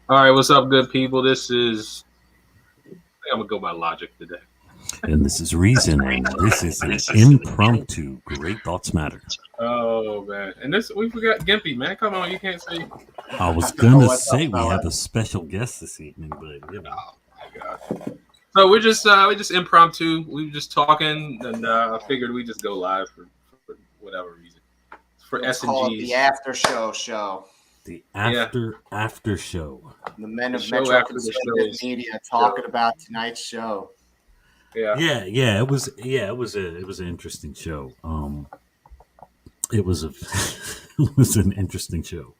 All right, what's up, good people? I'm gonna go by logic today. And this is Reason, and this is an impromptu Great Thoughts Matter. Oh man, and this we forgot Gimpy, man. Come on, you can't say. I was Yo, gonna what's up, say we fella? have a special guest this evening, but Oh my god. So we just impromptu. We were just talking, and I figured we just go live for whatever reason. For Let's S and call it the G's. after show. the Yeah, after show. The men the of show Metro after the Conservative show's Media show. talking about tonight's show. Yeah. It was an interesting show. It was a it was an interesting show.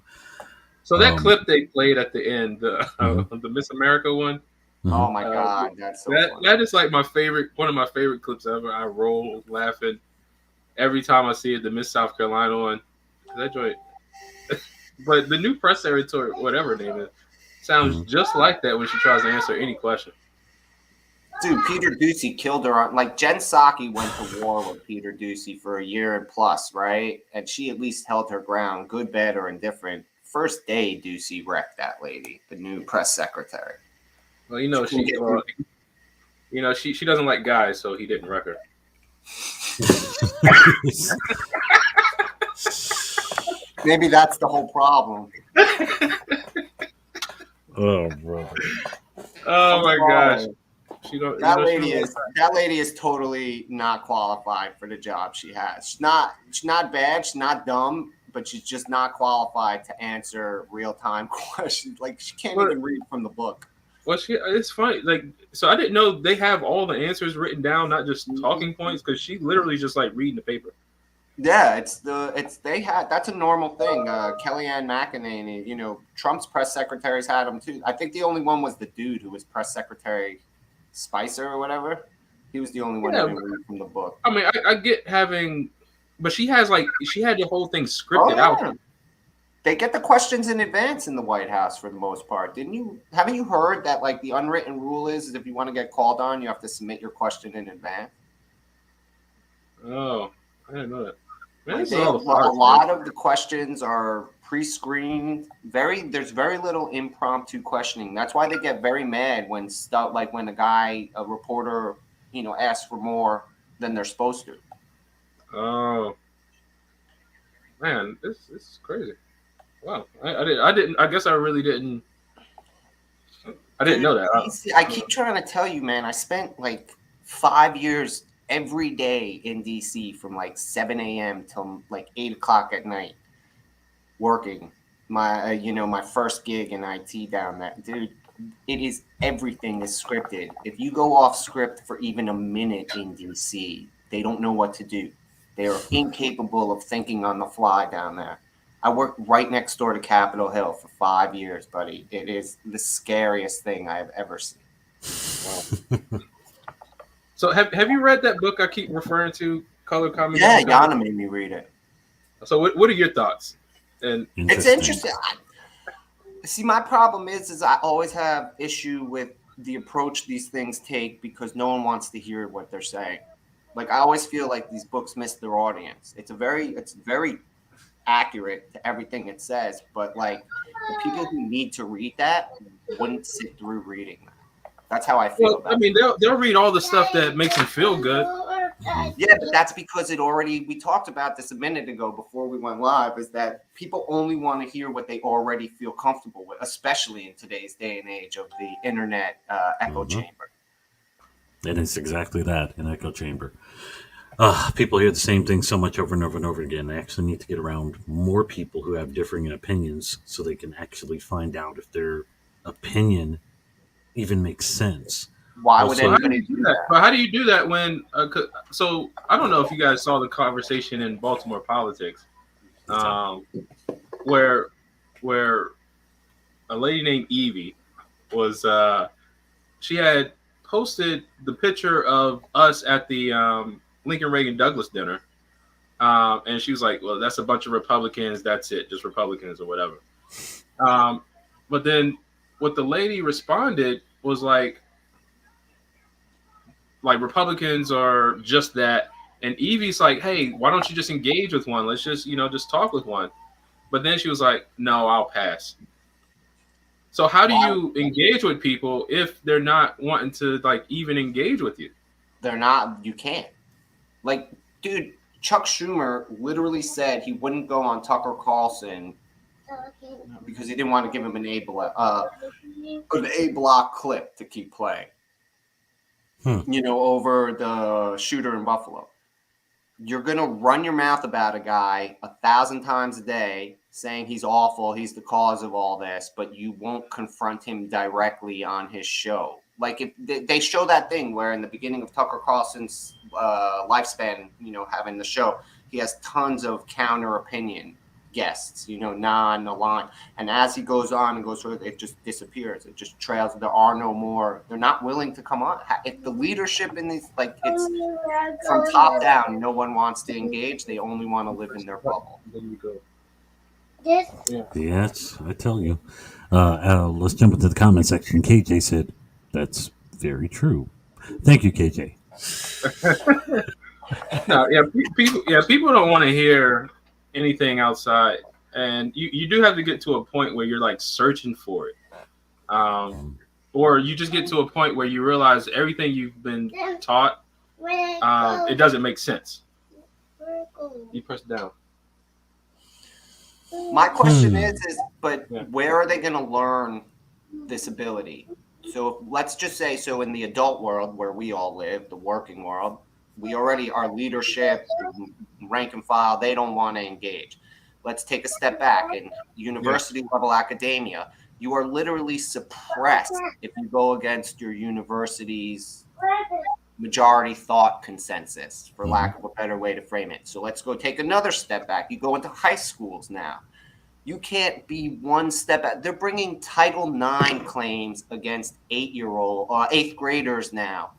So that Um, clip they played at the end, mhm, the Miss America one, mhm. Oh my uh, God, that's so that funny. that is like my favorite, one of my favorite clips ever. I roll laughing every time I see it. The Miss South Carolina one, that joint. But the new press secretary, whatever her name is, sounds Mhm. just like that when she tries to answer any question. Dude, Peter Ducey killed her on like Jen Psaki went to war with Peter Ducey for a year and plus, right? And she at least held her ground, good, bad, or indifferent. First day, Ducey wrecked that lady, the new press secretary. Well, She couldn't get through. she doesn't like guys, so he didn't wreck her. Maybe that's the whole problem. Oh, brother. Oh I'm my gosh, sorry. she don't. That She lady don't like is that lady is totally not qualified for the job she has. She's not bad, she's not dumb, but she's just not qualified to answer real time questions. Like she can't But even read from the book. well, it's funny. Like, so I didn't know they have all the answers written down, not just Mhm. talking points, because she literally just like reading the paper. Yeah, it's they had that's a normal thing. Kellyanne McEnany, Trump's press secretaries had them too. I think the only one was the dude who was press secretary Spicer or whatever. He was the only one who Yeah, didn't read from the book. I mean, I get having, but she had the whole thing Oh scripted out. yeah. They get the questions in advance in the White House for the most part. Didn't you? Haven't you heard that like the unwritten rule is if you want to get called on, you have to submit your question in advance? Oh, I didn't know that. Man, Like this is they all a the farce, man. lot of the questions are pre-screened. There's very little impromptu questioning. That's why they get very mad when stuff like when a reporter, asks for more than they're supposed to. Oh man, this is crazy. Wow, I didn't. I guess I really didn't. I didn't Dude, know that. I keep trying to tell you, man. I spent like 5 years every day in DC from like 7 a.m. till like 8 o'clock at night working. My first gig in IT down there, dude. It is everything is scripted. If you go off script for even a minute in DC, they don't know what to do. They are incapable of thinking on the fly down there. I worked right next door to Capitol Hill for 5 years, buddy. It is the scariest thing I have ever seen. Wow. So have you read that book I keep referring to, Color Yeah, Communism Yana Comedy? made me read it. So what are your thoughts? And It's Interesting. interesting. See, my problem is I always have issue with the approach these things take because no one wants to hear what they're saying. Like I always feel like these books miss their audience. It's very accurate to everything it says, but like the people who need to read that wouldn't sit through reading that. That's how I feel well, I about mean, they'll read all the stuff that makes them feel good. Mhm. it. Yeah, but that's because we talked about this a minute ago before we went live, is that people only want to hear what they already feel comfortable with, especially in today's day and age of the internet echo Mhm. chamber. And it's exactly that, an echo chamber. People hear the same thing so much over and over and over again. They actually need to get around more people who have differing opinions so they can actually find out if their opinion even makes sense. Why would Well, Also, how do anybody you do do that? that? But how do you do that when? So I don't know if you guys saw the conversation in Baltimore politics, what's up? um, where where a lady named Evie was she had posted the picture of us at the Lincoln Reagan Douglas dinner, and she was like, "Well, that's a bunch of Republicans. That's it, just Republicans or whatever." Um, but then what the lady responded was like Republicans are just that. And Evie's like, hey, why don't you just engage with one? Let's just, just talk with one. But then she was like, no, I'll pass. So how do you engage with people if they're not wanting to like even engage with you? They're not. You can't. Like, dude, Chuck Schumer literally said he wouldn't go on Tucker Carlson because he didn't want to give him an A block clip to keep playing. Over the shooter in Buffalo. You're going to run your mouth about a guy 1,000 times a day saying he's awful, he's the cause of all this, but you won't confront him directly on his show. Like, if they show that thing where in the beginning of Tucker Carlson's lifespan, having the show, he has tons of counter opinion guests, non aligned. And as he goes on and goes through it just disappears. It just trails. There are no more. They're not willing to come on. If the leadership in these, like, it's from top down, no one wants to engage. They only want to live in their bubble. There you go. Yes, I tell you. Let's jump into the comment section. KJ said, "That's very true." Thank you, KJ. No, people don't want to hear anything outside, and you do have to get to a point where you're like searching for it, or you just get to a point where you realize everything you've been taught, it doesn't make sense. You press down. My question is where are they going to learn this ability? So let's just say, in the adult world where we all live, the working world, we already, our leadership, rank and file, they don't want to engage. Let's take a step back. In university level academia, you are literally suppressed if you go against your university's majority thought consensus, for lack of a better way to frame it. So let's go take another step back. You go into high schools now. You can't be one step back. They're bringing Title IX claims against eighth graders now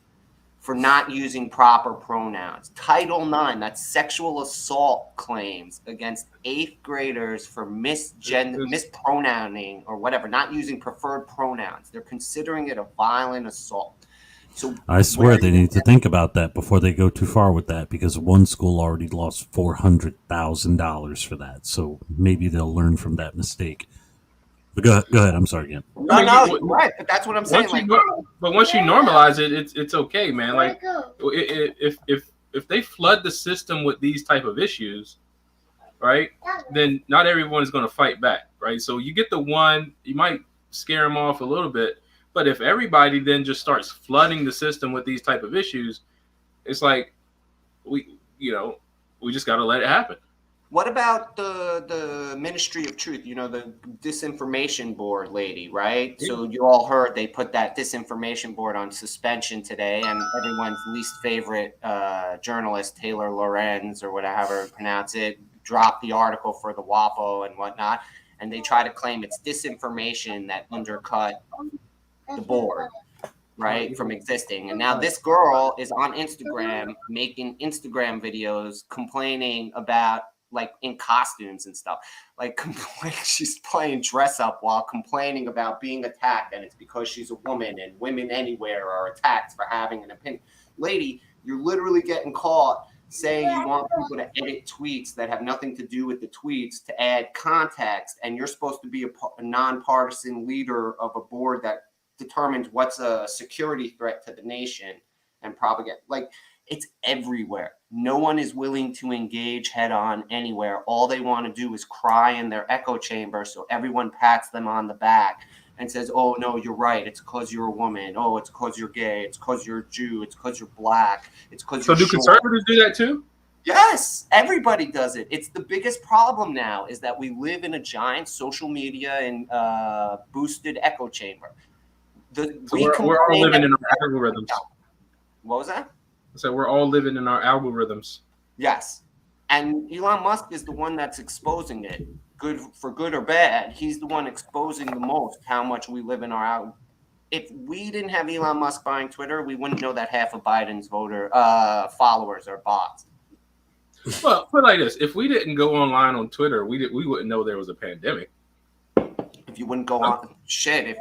for not using proper pronouns. Title IX, that's sexual assault claims against eighth graders for mispronouncing or whatever, not using preferred pronouns. They're considering it a violent assault. So I swear they need to think about that before they go too far with that, because one school already lost $400,000 for that. So maybe they'll learn from that mistake. But go ahead. I'm sorry again. No, you're right. But that's what I'm saying. But once you normalize it, it's okay, man. Like if they flood the system with these type of issues, right? Then not everyone is going to fight back, right? So you get the one, you might scare them off a little bit. But if everybody then just starts flooding the system with these type of issues, it's like we just got to let it happen. What about the Ministry of Truth? The disinformation board lady, right? Yeah. So you all heard they put that disinformation board on suspension today, and everyone's least favorite journalist, Taylor Lorenz, or whatever you pronounce it, dropped the article for the WAPO and whatnot, and they try to claim it's disinformation that undercut the board, right, from existing. And now this girl is on Instagram making Instagram videos complaining about, like, in costumes and stuff, like she's playing dress up while complaining about being attacked, and it's because she's a woman, and women anywhere are attacked for having an opinion. Lady, you're literally getting caught saying you want people to edit tweets that have nothing to do with the tweets to add context, and you're supposed to be a nonpartisan leader of a board that determines what's a security threat to the nation and propagate. Like, it's everywhere. No one is willing to engage head on anywhere. All they want to do is cry in their echo chamber, so everyone pats them on the back and says, oh, no, you're right. It's because you're a woman. Oh, it's because you're gay. It's because you're a Jew. It's because you're black. It's because you're So do conservatives do that too? Yes, everybody does it. It's the biggest problem now is that we live in a giant social media and boosted echo chamber. We're all living in our algorithms. What was that? So we're all living in our algorithms. Yes. And Elon Musk is the one that's exposing it. For good or bad, he's the one exposing the most how much we live in our algorithm. If we didn't have Elon Musk buying Twitter, we wouldn't know that half of Biden's followers are bots. Well, put it like this. If we didn't go online on Twitter, we wouldn't know there was a pandemic. If you wouldn't go on if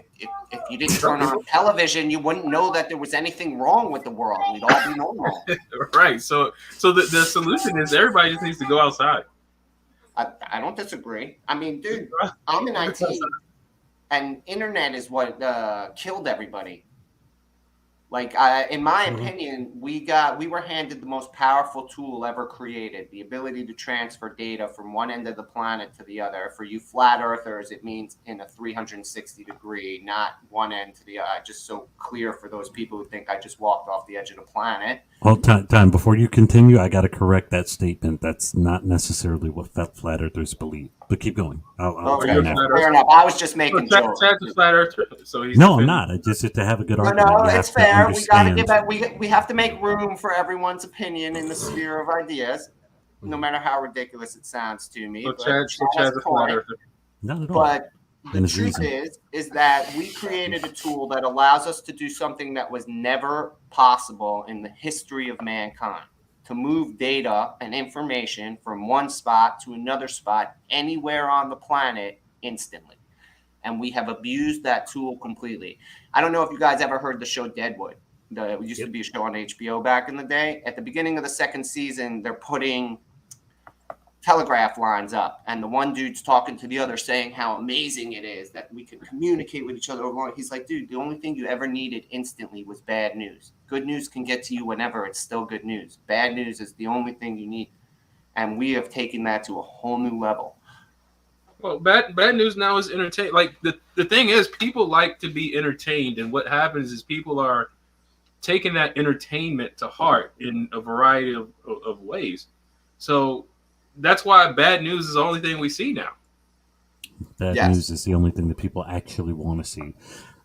you didn't turn on television, you wouldn't know that there was anything wrong with the world. We'd all be normal. Right. So the solution is everybody just needs to go outside. I don't disagree. I mean, dude, I'm in IT. and internet is what killed everybody. Like, in my opinion, we were handed the most powerful tool ever created: the ability to transfer data from one end of the planet to the other. For you flat earthers, it means in a 360 degree, not one end to the other. Just so clear for those people who think I just walked off the edge of the planet. Well, time before you continue, I got to correct that statement. That's not necessarily what flat earthers believe. But keep going. I'll Okay, you a explain flat after. fair earther? enough. I was just No, making jokes. Chad's a flat earther, so he's No, I'm defending. not. I just to have a good No, argument. no, You it's have to fair. We got to understand. we have to make room for everyone's opinion in the sphere of ideas, no matter how ridiculous it sounds to me. So But Chad's a flat earther. Not at all. But the And his truth reason. is that we created a tool that allows us to do something that was never possible in the history of mankind: to move data and information from one spot to another spot anywhere on the planet instantly. And we have abused that tool completely. I don't know if you guys ever heard the show Deadwood. It used to be a show on HBO back in the day. At the beginning of the second season, they're putting telegraph lines up, and the one dude's talking to the other saying how amazing it is that we can communicate with each other over long. He's like, dude, the only thing you ever needed instantly was bad news. Good news can get to you whenever. It's still good news. Bad news is the only thing you need. And we have taken that to a whole new level. Well, bad news now is entertain. Like the thing is, people like to be entertained, and what happens is people are taking that entertainment to heart in a variety of ways. So that's why bad news is the only thing we see now. Bad Yes. news is the only thing that people actually want to see.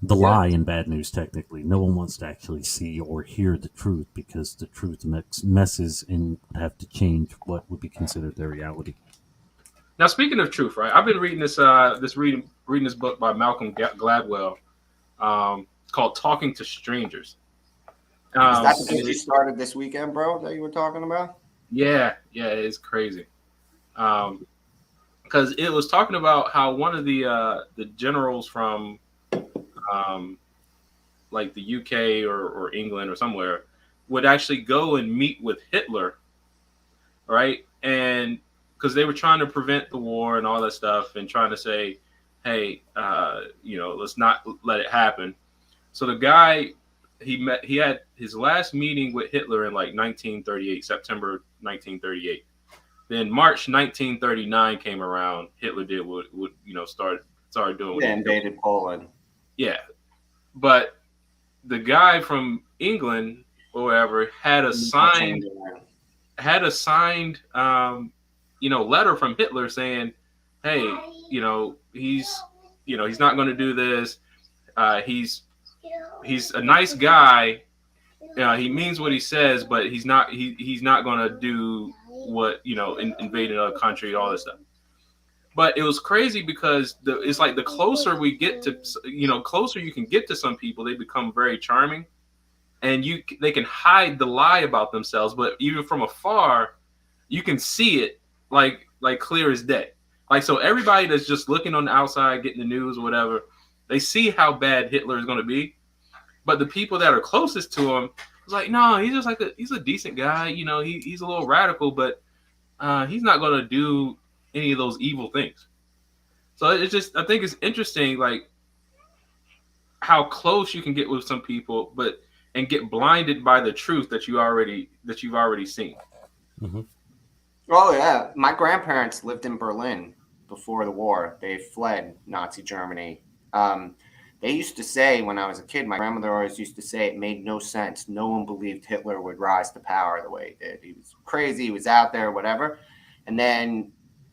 The Yeah. lie in bad news, technically, no one wants to actually see or hear the truth because the truth messes and would have to change what would be considered their reality. Now, speaking of truth, right? I've been reading reading this book by Malcolm Gladwell, called "Talking to Strangers." Is that the and book you it- started this weekend, bro, that you were talking about? yeah, it's crazy. Because it was talking about how one of the generals from um, like the UK or England or somewhere would actually go and meet with Hitler, right? And because they were trying to prevent the war and all that stuff, and trying to say, hey, let's not let it happen. So the guy he had his last meeting with Hitler in like 1938, September 1938. Then March 1939 came around. Hitler did what started doing what Yeah, he did. invaded Poland. Yeah, but the guy from England or wherever had a signed letter from Hitler saying, hey, he's not going to do this. He's a nice guy. He means what he says, but he's not going to do what invade another country, all this stuff. But it was crazy because it's like the closer we get to closer you can get to some people, they become very charming, and they can hide the lie about themselves, but even from afar you can see it like clear as day. Like, so everybody that's just looking on the outside, getting the news or whatever, they see how bad Hitler is going to be. But the people that are closest to him was like, no, he's just he's a decent guy. He's a little radical, but he's not going to do any of those evil things. So it's just, I think it's interesting, like how close you can get with some people, and get blinded by the truth that you've already seen. Mm-hmm. Oh, yeah. My grandparents lived in Berlin before the war. They fled Nazi Germany. They used to say, when I was a kid, my grandmother always used to say it made no sense. No one believed Hitler would rise to power the way he did. He was crazy. He was out there, whatever. And then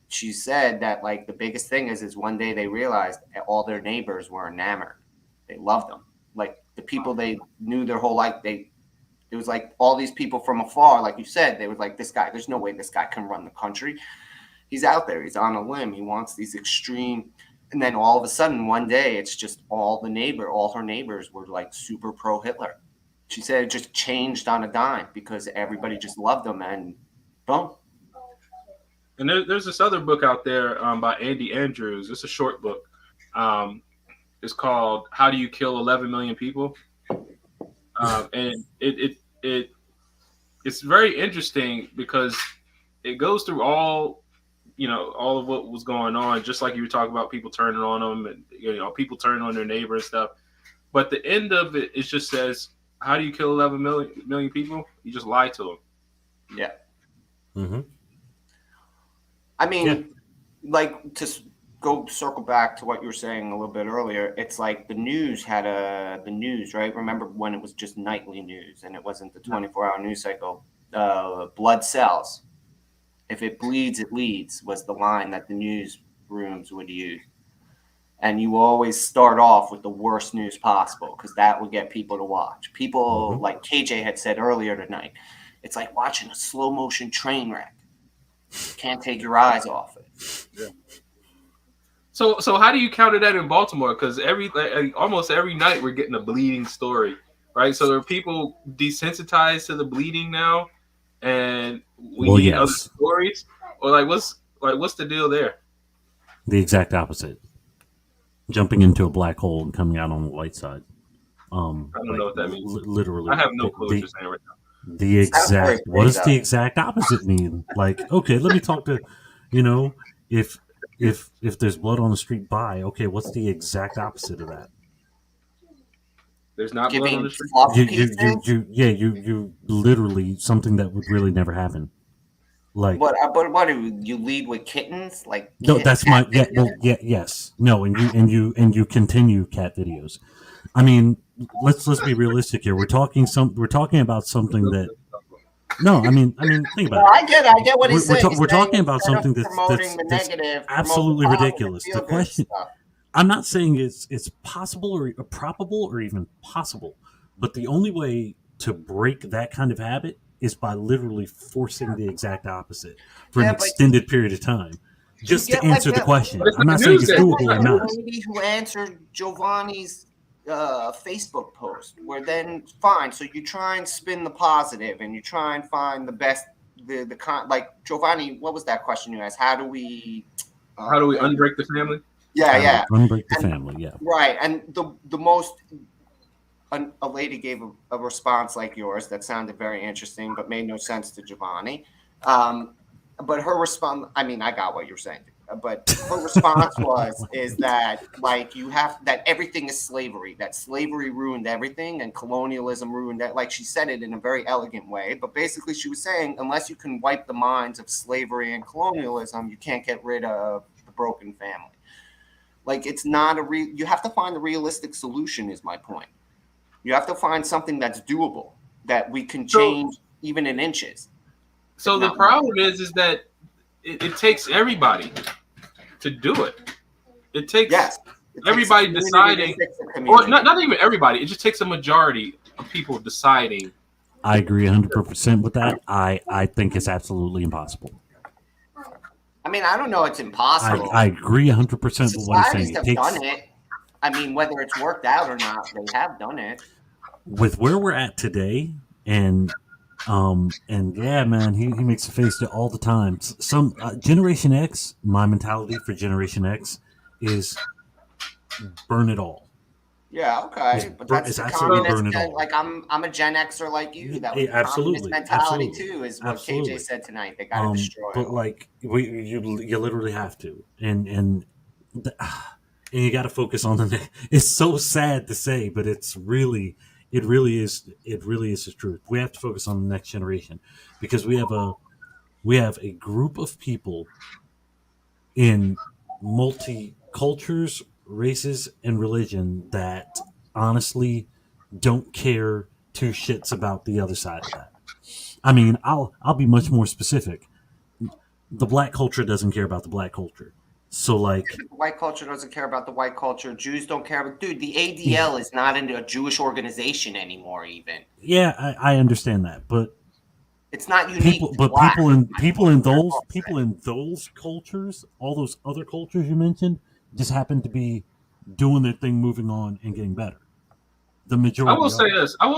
she said that, like, the biggest thing is one day they realized that all their neighbors were enamored. They loved them. Like, the people they knew their whole life, it was like all these people from afar, like you said, they were like, this guy, there's no way this guy can run the country. He's out there. He's on a limb. He wants these extreme. And then all of a sudden, one day, it's just all her neighbors were like super pro Hitler. She said it just changed on a dime because everybody just loved him, and boom. And there's this other book out there by Andy Andrews. It's a short book. It's called "How Do You Kill 11 Million People?" And it's very interesting because it goes through all all of what was going on, just like you were talking about people turning on them and people turning on their neighbor and stuff. But the end of it just says, how do you kill 11 million people? You just lie to them. Yeah. Mm-hmm. I mean, like, to go circle back to what you were saying a little bit earlier, it's like the news had the news, right? Remember when it was just nightly news and it wasn't the 24-hour news cycle? Blood cells. If it bleeds, it leads was the line that the newsrooms would use. And you always start off with the worst news possible because that would get people to watch. People, like KJ had said earlier tonight, it's like watching a slow motion train wreck. Can't take your eyes off it. Yeah. So how do you counter that in Baltimore? Because almost every night we're getting a bleeding story, right? So are people desensitized to the bleeding now, and we need other stories, or what's the deal there? The exact opposite. Jumping into a black hole and coming out on the light side. I don't know what that means. Literally, I have no clue what you're saying right now. The exact. What does the exact opposite mean? Like, okay, let me talk to, if there's blood on the street, okay, what's the exact opposite of that? There's not blood on the street. You literally something that would really never happen. Like, what do you lead with kittens? Like, no, that's my yes, no, and you continue cat videos. I mean, let's be realistic here. We're talking about something that. No, I mean, think about it. I get what he's saying. We're talking about something that's absolutely ridiculous. The question, I'm not saying it's possible or probable or even possible, but the only way to break that kind of habit is by literally forcing the exact opposite for an extended period of time. Just to answer the question. I'm not saying it's doable or not. The lady who answered Giovanni's Facebook post, where then fine, so you try and spin the positive and you try and find the best, like Giovanni, what was that question you asked? How do we unbreak the family? Yeah. Unbreak the family, yeah. Right, and the most. A lady gave a response like yours that sounded very interesting, but made no sense to Giovanni. But her response, I mean, I got what you're saying, but her response is that that everything is slavery, that slavery ruined everything and colonialism ruined that. Like, she said it in a very elegant way, but basically she was saying, unless you can wipe the minds of slavery and colonialism, you can't get rid of the broken family. Like, it's not you have to find a realistic solution is my point. You have to find something that's doable, that we can change even in inches. So the problem is that it takes everybody to do it. It takes everybody deciding, or not even everybody. It just takes a majority of people deciding. I agree 100% with that. I think it's absolutely impossible. I mean, I don't know. It's impossible. I agree 100% with what he's saying. Societies have done it. I mean, whether it's worked out or not, they have done it. With where we're at today, and yeah, man, he makes a face to all the time. Some Generation X, my mentality for Generation X is burn it all. Yeah, okay, but that's absolutely burn it all. Like, I'm a Gen Xer like you. That was absolutely mentality too, is what KJ said tonight. They got to destroy. But like, you literally have to, and you got to focus on the. It's so sad to say, but it really is the truth. We have to focus on the next generation because we have a group of people in multi cultures, races, and religion that honestly don't care two shits about the other side of that. I mean, I'll be much more specific. The black culture doesn't care about the black culture. So, like, the white culture doesn't care about the white culture. Jews don't care about. Dude, the ADL is not into a Jewish organization anymore. Even I understand that, but it's not unique. People in those cultures, all those other cultures you mentioned, just happen to be doing their thing, moving on, and getting better. The majority. I will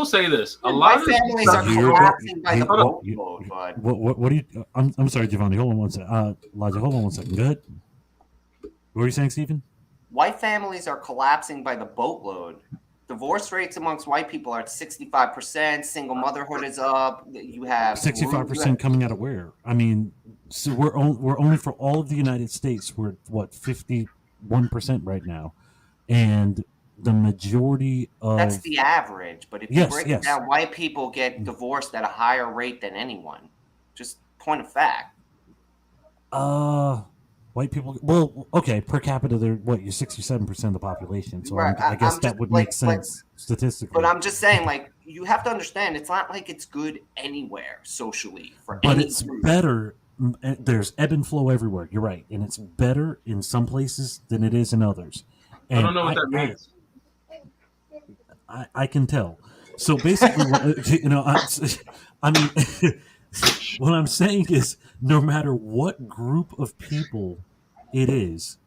say this. A lot of families are collapsing by the boatload. What do you? I'm sorry, Giovanni. Hold on one second. Elijah, hold on one second. Go ahead. What were you saying, Stephen? White families are collapsing by the boatload. Divorce rates amongst white people are at 65%. Single motherhood is up. You have 65% coming out of where? I mean, So we're only for all of the United States. We're what 51% right now, and the majority That's of the average. But if you yes, break it yes, down, white people get divorced at a higher rate than anyone. Just point of fact. uh, white people. Well, okay, per capita, they're what you're 67% of the population. So Right. I guess I'm just that would like, make sense but statistically. I'm just saying, like, you have to understand, it's not like it's good anywhere socially for But any it's group. better. There's ebb and flow everywhere. You're right, and it's better in some places than it is in others. I don't And know what that means. I can tell. So basically, I mean, what I'm saying is, no matter what group of people it is,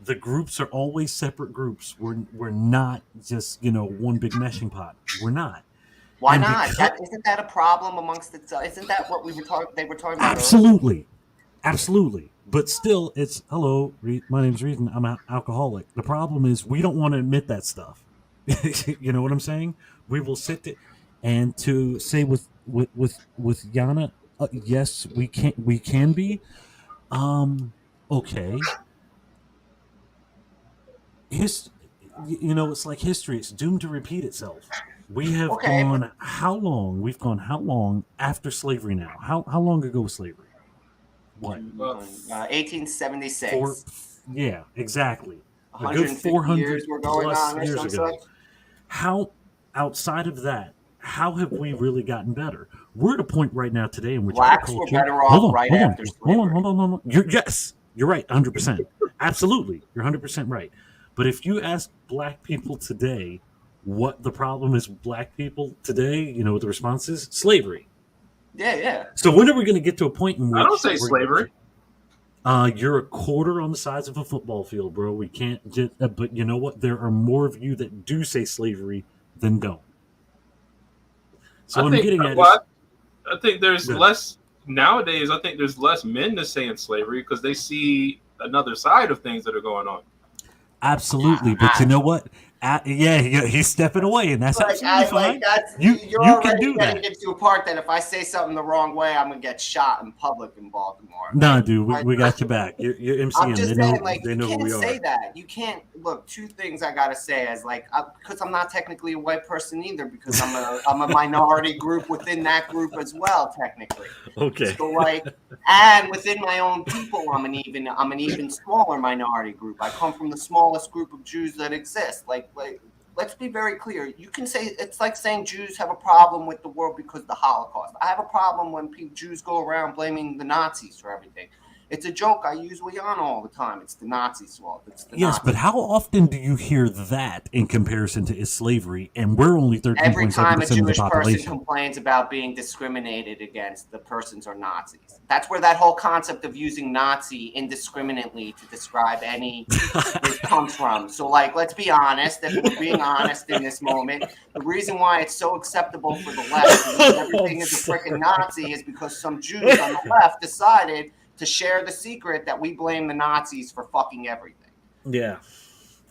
the groups are always separate groups. We're not just one big meshing pot. We're not, Why and not? because That isn't that a problem amongst the? Isn't that what we were talking? They were talking about earlier. absolutely, absolutely. But still, it's hello. My name's Reason. I'm an alcoholic. The problem is we don't want to admit that stuff. You know what I'm saying? We will sit there, and to say with Yana, yes, we can be. Okay. His, it's like history. It's doomed to repeat itself. We have Okay, but gone how long? We've gone how long after slavery now? How long ago was slavery? What? Well, 4 1876, Yeah, exactly. A good 150 400 years were going plus on or years some ago. such. How outside of that, how have we really gotten better? We're at a point right now today in which our Blacks were culture. better Hold off on, right hold on, after hold on, slavery. hold on, hold on. Yes, you're right, 100%. Absolutely, you're 100% right. But if you ask black people today what the problem is with black people today, the response is slavery. Yeah, yeah. So when are we going to get to a point in I don't which say slavery. you're a quarter on the size of a football field, bro. We can't just. But you know what? There are more of you that do say slavery than don't. So I what I'm think. getting at is Well, I think there's good. less nowadays. I think there's less men to say in slavery because they see another side of things that are going on. Absolutely, but you know what? Yeah, he's stepping away, and that's Like absolutely I like fine. that's You you're you can already do getting that. into a part that if I say something the wrong way, I'm gonna get shot in public in Baltimore. Nah, dude, we got your back. You're I'm MCM. just They saying, know like, they you know who can't we say are. that. You can't look. Two things I gotta say as like because I'm not technically a white person either because I'm a minority group within that group as well technically. Okay. So like, and within my own people, I'm an even smaller minority group. I come from the smallest group of Jews that exist. Like let's be very clear. You can say it's like saying Jews have a problem with the world because of the Holocaust. I have a problem when Jews go around blaming the Nazis for everything. It's a joke I use with Yana all the time. It's the Nazis' fault. It's the Yes, but Nazis. how often do you hear that in comparison to is slavery, and we're only Every time a 13.7% of the Jewish person population? complains about being discriminated against, the persons are Nazis. That's where that whole concept of using Nazi indiscriminately to describe any it comes from. So, like, let's be honest. If we're being honest in this moment, the reason why it's so acceptable for the left to use I'm everything as a freaking sorry. Nazi is because some Jews on the left decided to share the secret that we blame the Nazis for fucking everything. Yeah,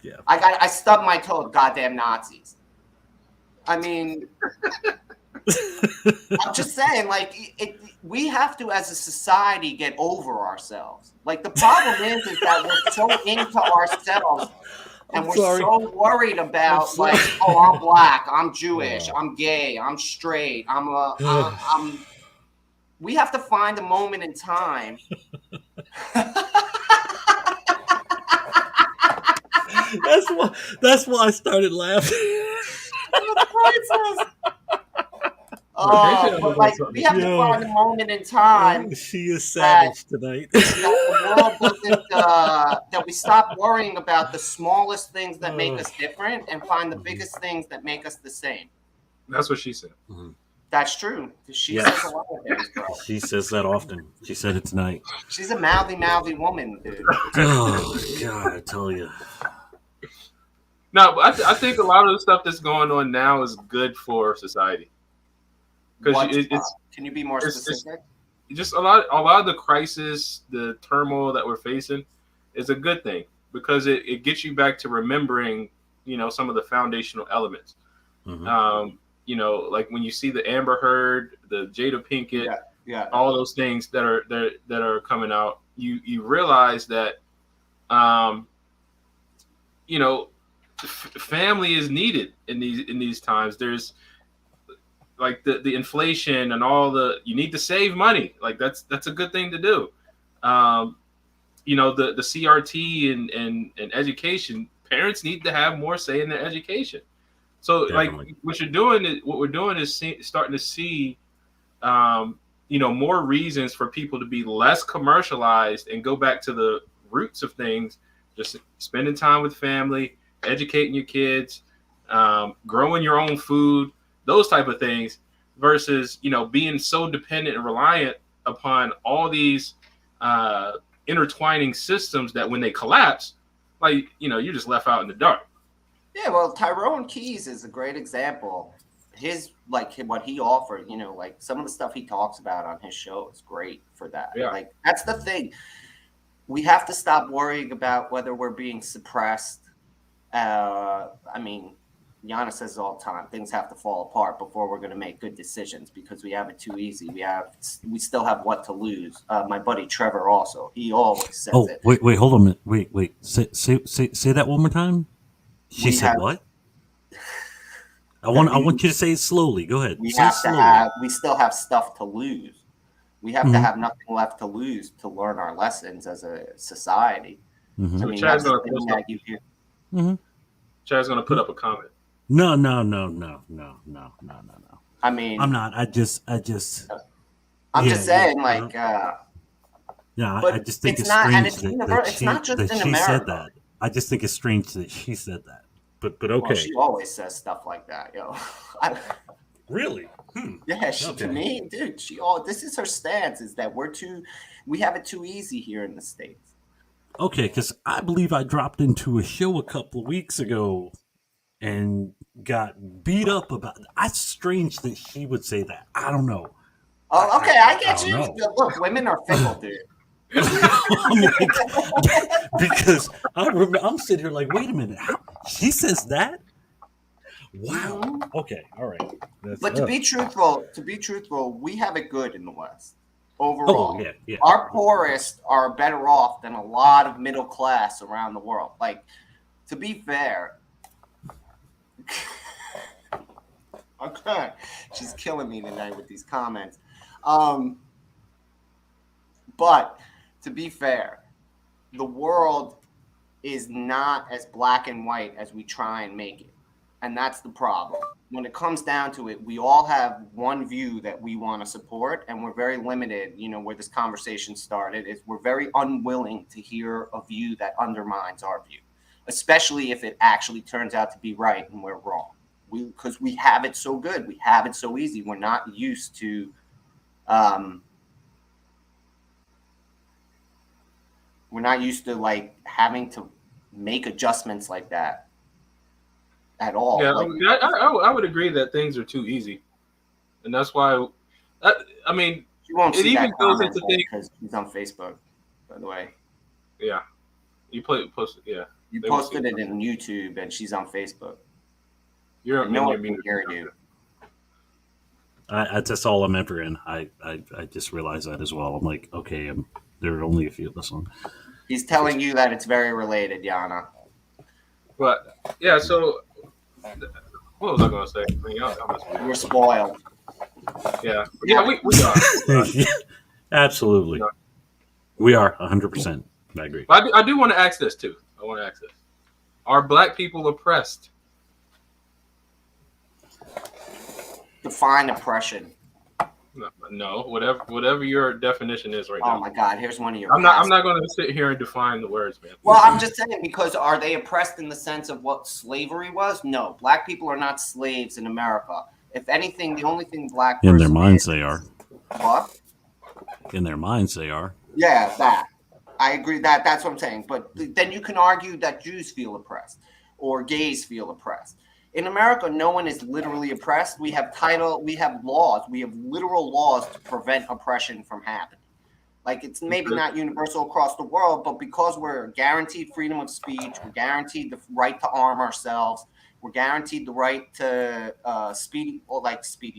yeah. I stubbed my toe, goddamn Nazis. I mean, I'm just saying, like, we have to, as a society, get over ourselves. Like, the problem is that we're so into ourselves and I'm we're sorry. so worried I'm about, sorry. like, oh, I'm black, I'm Jewish, Oh. I'm gay, I'm straight, I'm. We have to find a moment in time. That's why I started laughing. Priceless. Vacation But was like, on we something. have to find a moment in time She is that savage tonight. the world doesn't that we stop worrying about the smallest things that make us different and find the biggest things that make us the same. That's what she said. That's true. She Yes. says a lot of things, bro. She says that often. She said it tonight. She's a mouthy woman, dude. Oh God, I tell you. No, but I think a lot of the stuff that's going on now is good for society because it's Can you be more it's specific? just a lot of the crisis, the turmoil that we're facing is a good thing because it gets you back to remembering, some of the foundational elements. Mhm. Like when you see the Amber Heard, the Jada Pinkett, Yeah. all those things that are coming out, you realize that um, you know family is needed in these times. There's like the inflation and all the you need to save money. Like that's a good thing to do. Um, the CRT and education. Parents need to have more say in their education. So like Definitely. what we're doing is starting to see more reasons for people to be less commercialized and go back to the roots of things, just spending time with family, educating your kids, growing your own food, those type of things, versus being so dependent and reliant upon all these uh, intertwining systems that when they collapse, like you're just left out in the dark. Yeah, well, Tyrone Keys is a great example. His what he offered, like some of the stuff he talks about on his show is great for that. Yeah. Like that's the thing. We have to stop worrying about whether we're being suppressed. I mean, Yana says all the time, things have to fall apart before we're going to make good decisions because we have it too easy. We still have what to lose. My buddy Trevor also, he always says Oh, it. wait, hold on a minute. Wait. Say that one more time. She We said have what? I that want you to say it slowly. Go ahead. we Say it have to slowly. have we still have stuff to lose. We have to Mm-hmm. have nothing left to lose to learn our lessons as a society. Mm-hmm. I So mean, Chad's that's the gonna thing post up. that you hear. Mm-hmm. Chad's gonna put up a comment. No. I I'm mean, not. I just. I'm Yeah, just yeah. saying, like, Yeah, I but just think it's it's not, and strange it's universal. It's not just that in she said America. that. I just think it's strange that she said that. But Well, okay. she always says stuff like that, yo. I, Really? yeah, to Okay. me, dude, this is her stance: is that we have it too easy here in the States. Okay, because I believe I dropped into a show a couple of weeks ago and got beat up about. That's strange that she would say that. I don't know. Oh, okay, I I get don't you. know. Look, women are fickle, dude. I'm like, because I'm sitting here like, wait a minute, she says that? Wow. Mhm. Okay. All right. That's But to be truthful, we have it good in the West Oh overall. yeah, yeah. Our poorest are better off than a lot of middle class around the world. Like, to be fair, okay, she's killing me tonight with these comments. Um, but to be fair, the world is not as black and white as we try and make it. And that's the problem. When it comes down to it, we all have one view that we want to support, and we're very limited. Where this conversation started is we're very unwilling to hear a view that undermines our view, especially if it actually turns out to be right and we're wrong. Because we have it so good, we have it so easy. We're not used to um, like having to make adjustments like that at all. Yeah, Like, I would agree that things are too easy, and that's why. I mean, you won't it see that even goes comment into things. because she's on Facebook, by the way. Yeah, post. Yeah, You they won't see posted it. it in YouTube, and she's on Facebook. You're And no in one your can meter. hear you. That's all I'm ever in. I just realized that as well. I'm like, okay, there are only a few of us on. He's telling you that it's very related, Yana. But yeah, so what was I gonna say? I mean, y'all must be- You're spoiled. yeah, we are. Absolutely, Yeah. we are 100%. I agree. But I do want to ask this too. I want to ask this: are Black people oppressed? Define oppression. No, whatever your definition is right Oh now. my God! Here's one of your. I'm not going to sit here and define the words, man. Well, I'm just saying, because are they oppressed in the sense of what slavery was? No, black people are not slaves in America. If anything, the only thing black In their person minds, is, they are. what? In their minds, they are. Yeah, that. I agree that's what I'm saying. But then you can argue that Jews feel oppressed or gays feel oppressed. In America, no one is literally oppressed. We have laws, we have literal laws to prevent oppression from happening. Like, it's maybe not universal across the world, but because we're guaranteed freedom of speech, we're guaranteed the right to arm ourselves, we're guaranteed the right to speedy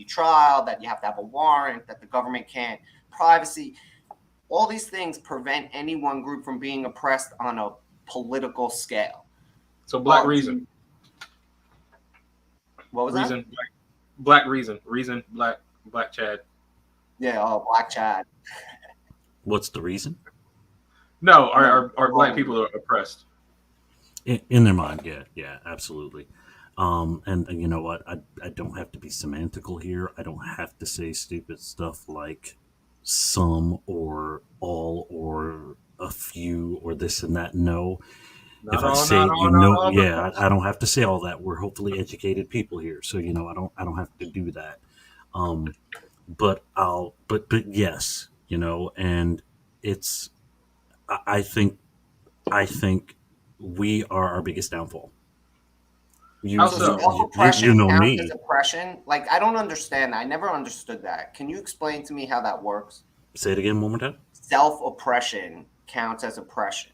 trial, that you have to have a warrant, that the government can't privacy. All these things prevent any one group from being oppressed on a political scale. So black reason, What was that? black reason, black Chad. Yeah, Black Chad. What's the reason? No, are black people are oppressed? In their mind, yeah, absolutely. And you know what? I don't have to be semantical here. I don't have to say stupid stuff like some or all or a few or this and that. No. If I say, yeah, I don't have to say all that. We're hopefully educated people here, so I don't have to do that. Um, but yes, and it's, I think, I think we are our biggest downfall. How so? Self-oppression know counts me. as oppression? Like, I don't understand. I never understood that. Can you explain to me how that works? Say it again one more time. Self-oppression counts as oppression.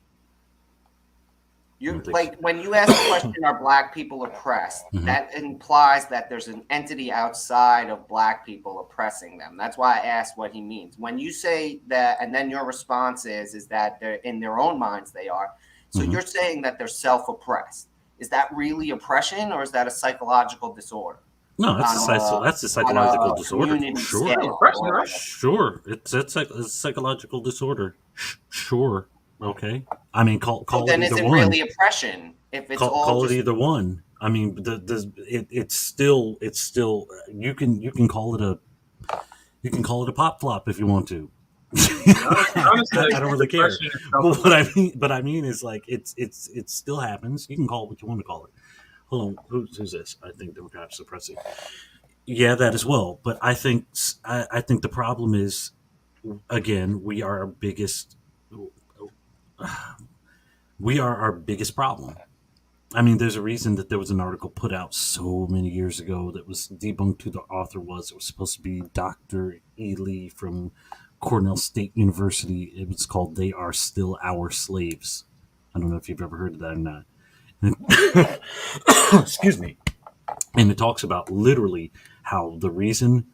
You think like when you ask the question, are black people oppressed? Mhm. That implies that there's an entity outside of black people oppressing them. That's why I asked what he means. When you say that, and then your response is that they're in their own minds they are. So Mhm. you're saying that they're self-oppressed. Is that really oppression, or is that a psychological disorder? No, that's a psychological disorder. Community Sure, scale, Oppression, or right? sure. It's a psychological disorder. Sure. Okay. I mean, so call it then is either it one. really oppression if it's all Call it just either one. I mean, it's still you can call it a pop flop if you want to. Honestly, I don't really care. depression is But what I mean is like it still happens. You can call it what you want to call it. Hold on, who's this? I think Democrat suppressing. Yeah, that as well. But I think the problem is, again, we are our biggest problem. I mean, there's a reason that there was an article put out so many years ago that was debunked who the author was. It was supposed to be Dr. Ely from Cornell State University. It was called "They Are Still Our Slaves." I don't know if you've ever heard of that or not. Excuse me. And it talks about literally how the reason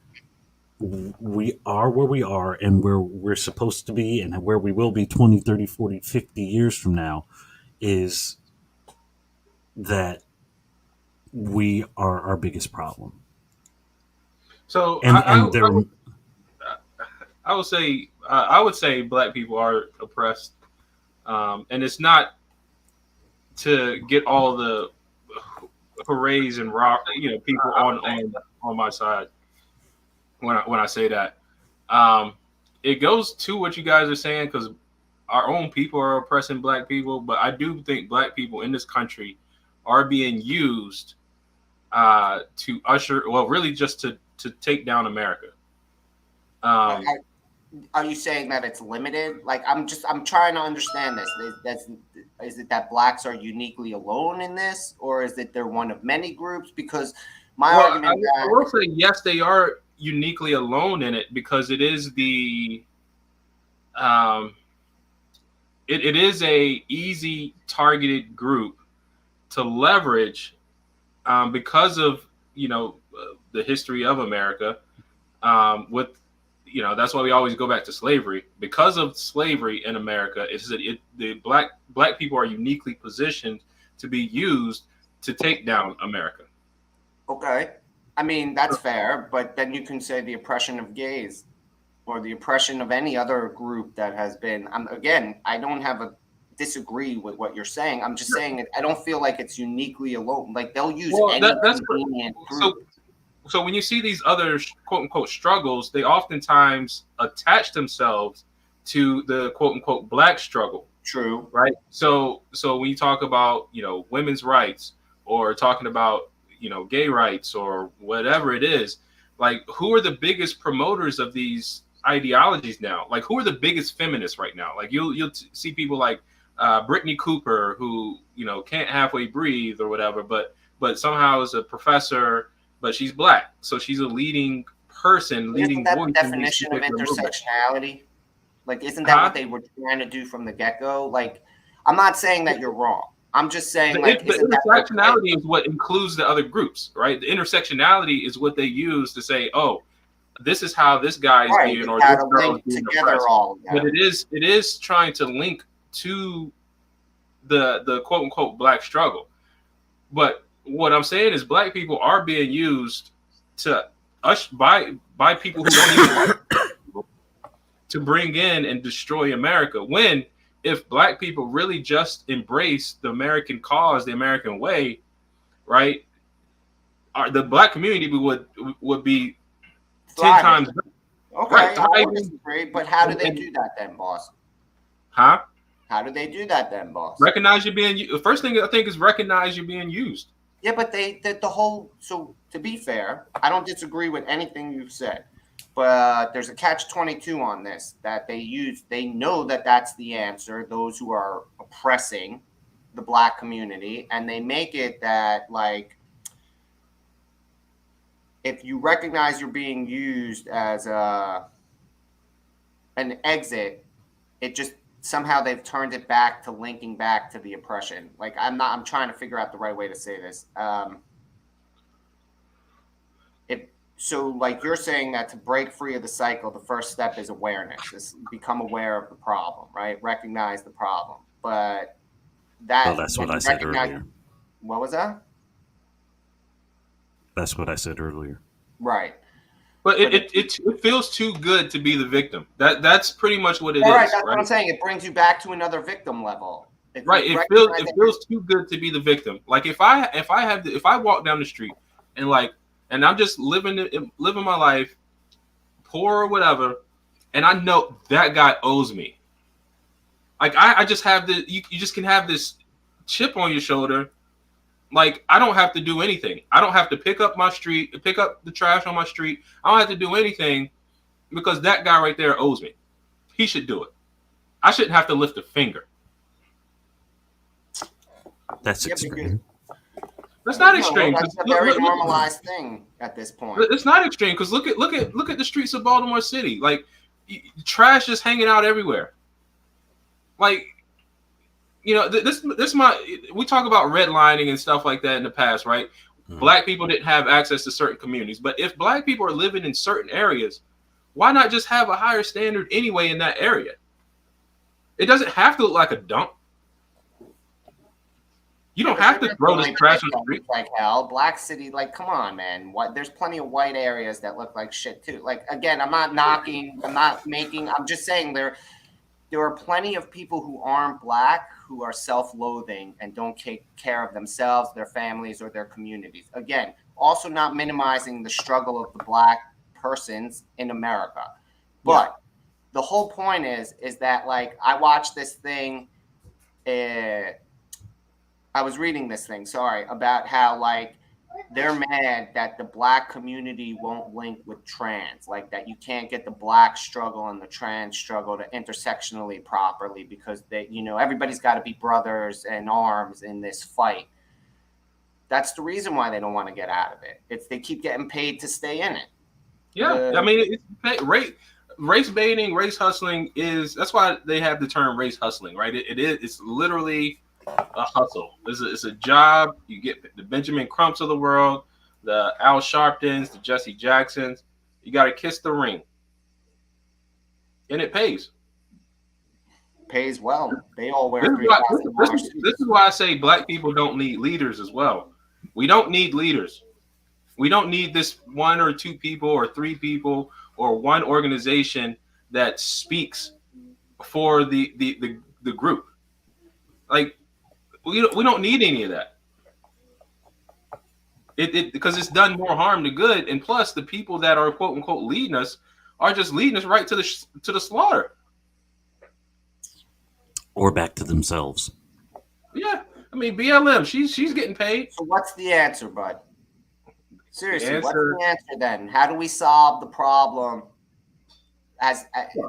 we are where we are and where we're supposed to be and where we will be 20, 30, 40, 50 years from now is that we are our biggest problem. So And I would say black people are oppressed, and it's not to get all the hoorays and people on my side when I say that. It goes to what you guys are saying because our own people are oppressing black people, but I do think black people in this country are being used to really just to take down America. Are you saying that it's limited? Like, I'm trying to understand this. Is it that blacks are uniquely alone in this, or is it they're one of many groups? Because my argument I will say yes, they are uniquely alone in it because it is it is a easy targeted group to leverage because of the history of America with that's why we always go back to slavery. Because of slavery in America, the black people are uniquely positioned to be used to take down America. Okay. I mean, that's fair, but then you can say the oppression of gays or the oppression of any other group that has been. Again, I don't have a disagree with what you're saying. I'm just saying I don't feel like it's uniquely alone. Like they'll use any convenient group. So when you see these other quote unquote struggles, they oftentimes attach themselves to the quote unquote black struggle. True. Right. So when you talk about women's rights or talking about gay rights or whatever it is, like who are the biggest promoters of these ideologies now? Like who are the biggest feminists right now? Like you'll see people like Brittany Cooper who can't halfway breathe or whatever, but somehow is a professor. But she's black, so she's a leading person, leading voice. Isn't that the definition of intersectionality? Like, isn't that what they were trying to do from the get-go? Like, I'm not saying that you're wrong. I'm just saying, The, like, the isn't that okay? intersectionality is what includes the other groups, right? The intersectionality is what they use to say, oh, this is how this guy is Right. being It's or how this to girl is link being together oppressed. all of But them. it is trying to link to the quote unquote black struggle. But what I'm saying is black people are being used to us by people who don't even like people to bring in and destroy America. When if black people really just embrace the American cause, the American way, right? The black community would be 10 Thriving. times better. Right, Okay, I won't thriving disagree, but how do they and do that then, boss? huh? How do they do that then, boss? Recognize you're being the first thing I think is recognize you're being used. Yeah, but the whole, so to be fair, I don't disagree with anything you've said, but there's a catch-22 on this that they know that that's the answer, those who are oppressing the black community, and they make it that, like, if you recognize you're being used as an exit, it just somehow they've turned it back to linking back to the oppression. Like, I'm trying to figure out the right way to say this. If so, like, you're saying that to break free of the cycle, the first step is awareness. Is become aware of the problem, right? Recognize the problem. But Well, that that's when what I you said recognize, earlier. what was that? That's what I said earlier. Right. But But it feels too good to be the victim. That's pretty much what it all right, is, that's what right? I'm saying. It brings you back to another victim level. If Right. you recognize It that you're feels too good to be the victim. Like if I walk down the street and and I'm just living my life, poor or whatever, and I know that guy owes me. Like I just have you just can have this chip on your shoulder. Like I don't have to do anything. I don't have to pick up the trash on my street. I don't have to do anything because that guy right there owes me. He should do it. I shouldn't have to lift a finger. That's yeah, extreme. That's not no, extreme. that's a very normalized thing at this point. It's not extreme because look at the streets of Baltimore City. Like trash is hanging out everywhere. Like this my we talk about redlining and stuff like that in the past, right? Mhm. Black people didn't have access to certain communities, but if black people are living in certain areas, why not just have a higher standard anyway in that area? It doesn't have to look like a dump. You don't have to throw this trash on the street. Like hell. Black City, like, come on, man. What? There's plenty of white areas that look like shit too. Like, again, I'm not knocking. I'm just saying there are plenty of people who aren't black who are self-loathing and don't take care of themselves, their families, or their communities. Again, also not minimizing the struggle of the black persons in America, but the whole point is that, like, I watched this thing. I was reading this thing, sorry, about how, like, they're mad that the black community won't link with trans, like that you can't get the black struggle and the trans struggle to intersectionally properly because everybody's got to be brothers in arms in this fight. That's the reason why they don't want to get out of it. It's they keep getting paid to stay in it. Yeah, I mean, race baiting, race hustling that's why they have the term race hustling, right? It's literally a hustle. It's a job. You get the Benjamin Crumps of the world, the Al Sharptons, the Jesse Jacksons. You got to kiss the ring, and it pays. Pays well. They all wear This is why $3,000 suits. this is why I say black people don't need leaders as well. We don't need leaders. We don't need this one or two people or three people or one organization that speaks for the group. Like we don't need any of that. It because it's done more harm than good, and plus the people that are quote unquote leading us are just leading us right to the slaughter. Or back to themselves. Yeah, I mean BLM, she's getting paid. So what's the answer, bud? Seriously, what's Answer. the answer then? How do we solve the problem? To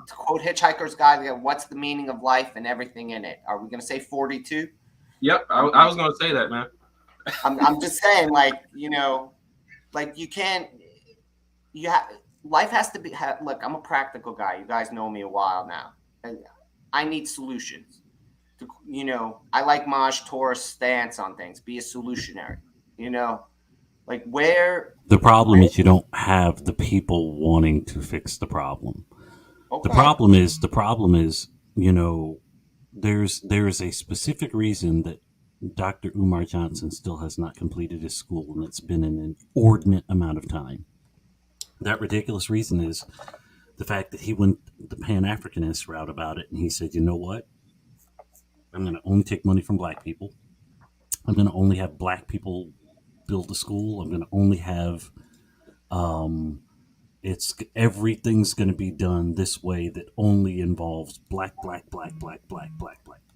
quote Hitchhiker's Guide, what's the meaning of life and everything in it? Are we going to say 42? Yep, I was going to say that, man. I'm just saying, like, like you can't. Life has to be. Look, I'm a practical guy. You guys know me a while now. I need solutions. I like Maj Tour's stance on things. Be a solutionary. You know, like where. The problem is you don't have the people wanting to fix the problem. Okay. The problem is, you know, there's a specific reason that Dr. Umar Johnson still has not completed his school, and it's been an inordinate amount of time. That ridiculous reason is the fact that he went the Pan Africanist route about it, and he said, you know what? I'm going to only take money from black people. I'm going to only have black people build the school. I'm going to only have um, it's everything's going to be done this way that only involves black,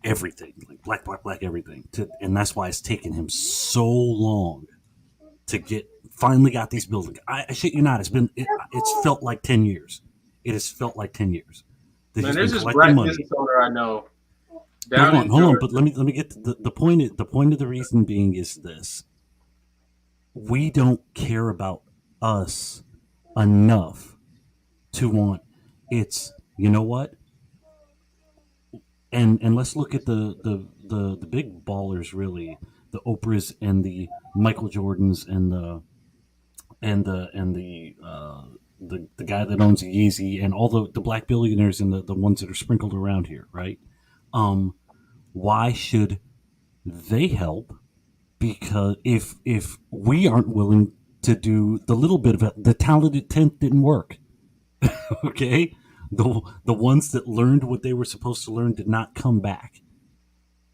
everything, like black, everything. And that's why it's taken him so long to get finally got these buildings. I shit you not, it's felt like 10 years. It has felt like 10 years that Man, he's there's been this collecting black money. business owner I know But down in hold on. Georgia. But let me get to the point. The point of the reason being is this: we don't care about us enough to want. It's you know what, and let's look at the big ballers really, the Oprahs and the Michael Jordans and the guy that owns Yeezy and all the black billionaires and the ones that are sprinkled around here, right? Um, why should they help? Because if we aren't willing to do the little bit of it, the talented tenth didn't work. Okay, the ones that learned what they were supposed to learn did not come back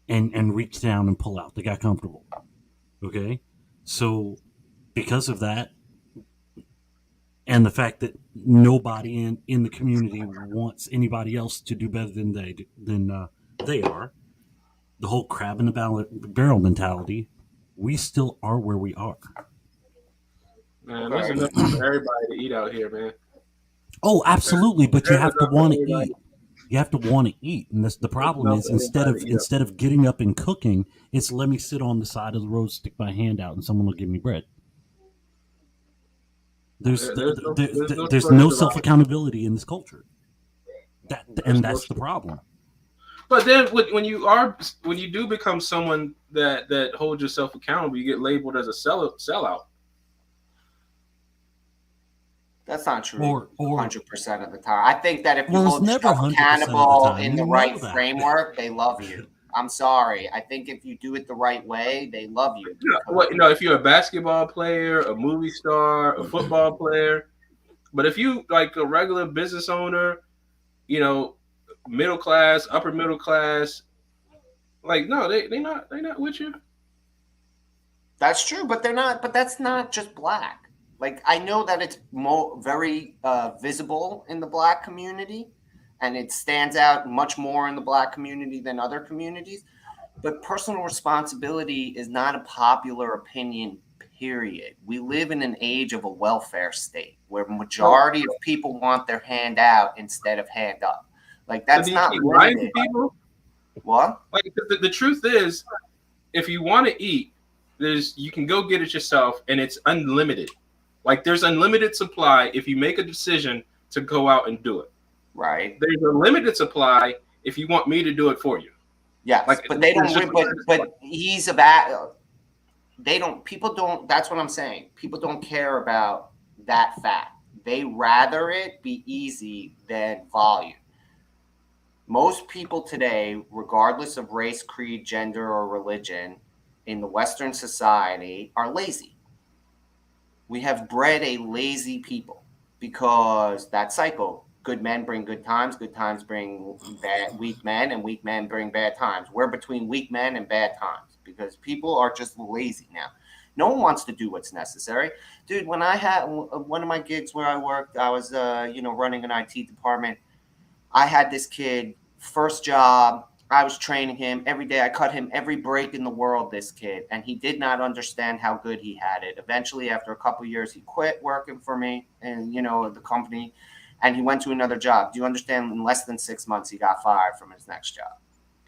and reach down and pull out. They got comfortable. Okay, so because of that, and the fact that nobody in the community wants anybody else to do better than they are, the whole crab in the barrel mentality, we still are where we are. Man, there's Okay. enough for everybody to eat out here, man. Oh, absolutely, but you There's have to enough for want to everybody. eat. You have to want to eat, and the There's problem enough is for everybody to eat up. instead of getting up and cooking, it's let me sit on the side of the road, stick my hand out, and someone will give me bread. There's There's no no self survival. accountability in this culture. And There's no. that's the problem. But then when you do become someone that holds yourself accountable, you get labeled as a sellout. That's not true Or 100% of the time. I think that if you well, it's hold never yourself 100% of the accountable time. in the You right know that. framework, they love you. I'm sorry. I think if you do it the right way, they love you. What if you're a basketball player, a movie star, a football player, but if you like a regular business owner, you know, middle class, upper middle class, like no, they not with you. That's true, but they're not. But that's not just black. Like I know that it's very visible in the black community, and it stands out much more in the black community than other communities. But personal responsibility is not a popular opinion. Period. We live in an age of a welfare state where So, majority of people want their hand out instead of hand up. Like so that's do you not keep lying to limited. people? What? Like the truth is, if you want to eat, there's you can go get it yourself, and it's unlimited. Like there's unlimited supply if you make a decision to go out and do it. Right. There's a limited supply if you want me to do it for you. Yes, Like but they there's don't. just But he's about. They don't. People don't. That's what I'm saying. People don't care about that fact. They rather it be easy than volume. Most people today, regardless of race, creed, gender, or religion, in the Western society, are lazy. We have bred a lazy people because that cycle. Good men bring good times bring weak men, and weak men bring bad times. We're between weak men and bad times because people are just lazy now. No one wants to do what's necessary, dude. When I had one of my gigs where I worked, I was running an IT department. I had this kid, first job. I was training him every day. I cut him every break in the world, this kid, and he did not understand how good he had it. Eventually, after a couple of years, he quit working for me and, the company, and he went to another job. Do you understand? In less than 6 months, he got fired from his next job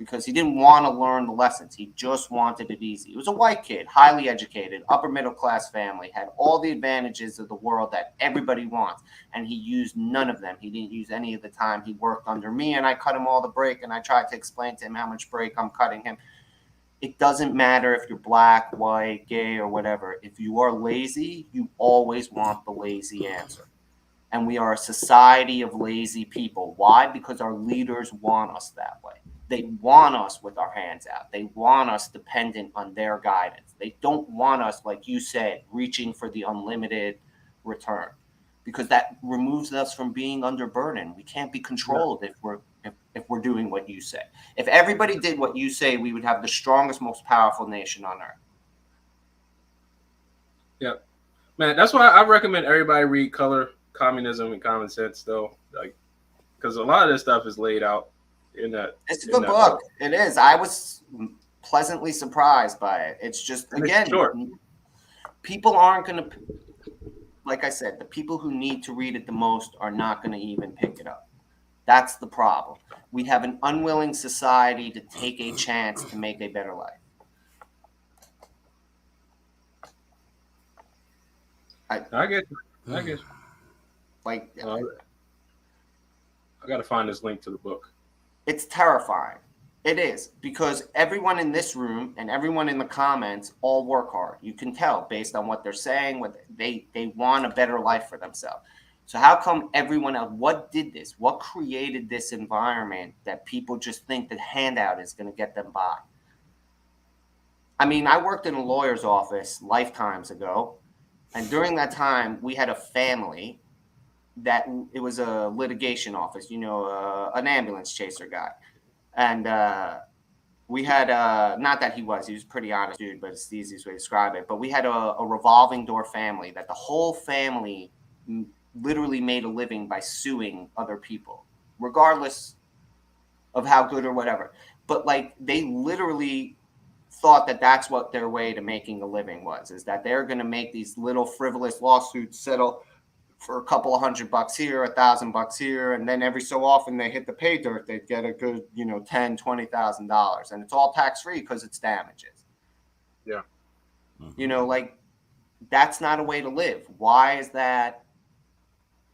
because he didn't want to learn the lessons. He just wanted it easy. He was a white kid, highly educated, upper middle class family, had all the advantages of the world that everybody wants. And he used none of them. He didn't use any of the time. He worked under me and I cut him all the break. And I tried to explain to him how much break I'm cutting him. It doesn't matter if you're black, white, gay, or whatever. If you are lazy, you always want the lazy answer. And we are a society of lazy people. Why? Because our leaders want us that way. They want us with our hands out. They want us dependent on their guidance. They don't want us, like you said, reaching for the unlimited return, because that removes us from being under burden. We can't be controlled if we're doing what you say. If everybody did what you say, we would have the strongest, most powerful nation on earth. Yeah, man. That's why I recommend everybody read Color, Communism, and Common Sense, though, like, because a lot of this stuff is laid out in that. It's a good book. It is. I was pleasantly surprised by it. It's just, again, people aren't going to, like I said, the people who need to read it the most are not going to even pick it up. That's the problem. We have an unwilling society to take a chance to make a better life. I get you. Like, I got to find this link to the book. It's terrifying. It is, because everyone in this room and everyone in the comments all work hard. You can tell based on what they're saying. What they want a better life for themselves. So how come everyone else, what did this? What created this environment that people just think that handout is going to get them by? I mean, I worked in a lawyer's office lifetimes ago. And during that time, we had a family that it was a litigation office, an ambulance chaser guy. And we had, not that he was a pretty honest dude, but it's the easiest way to describe it. But we had a revolving door family that the whole family literally made a living by suing other people, regardless of how good or whatever. But like, they literally thought that that's what their way to making a living was, is that they're going to make these little frivolous lawsuits settle for a couple of $100 here, $1,000 here, and then every so often they hit the pay dirt, they'd get a good, $10,000-$20,000, and it's all tax free because it's damages. Yeah, like, that's not a way to live. Why is that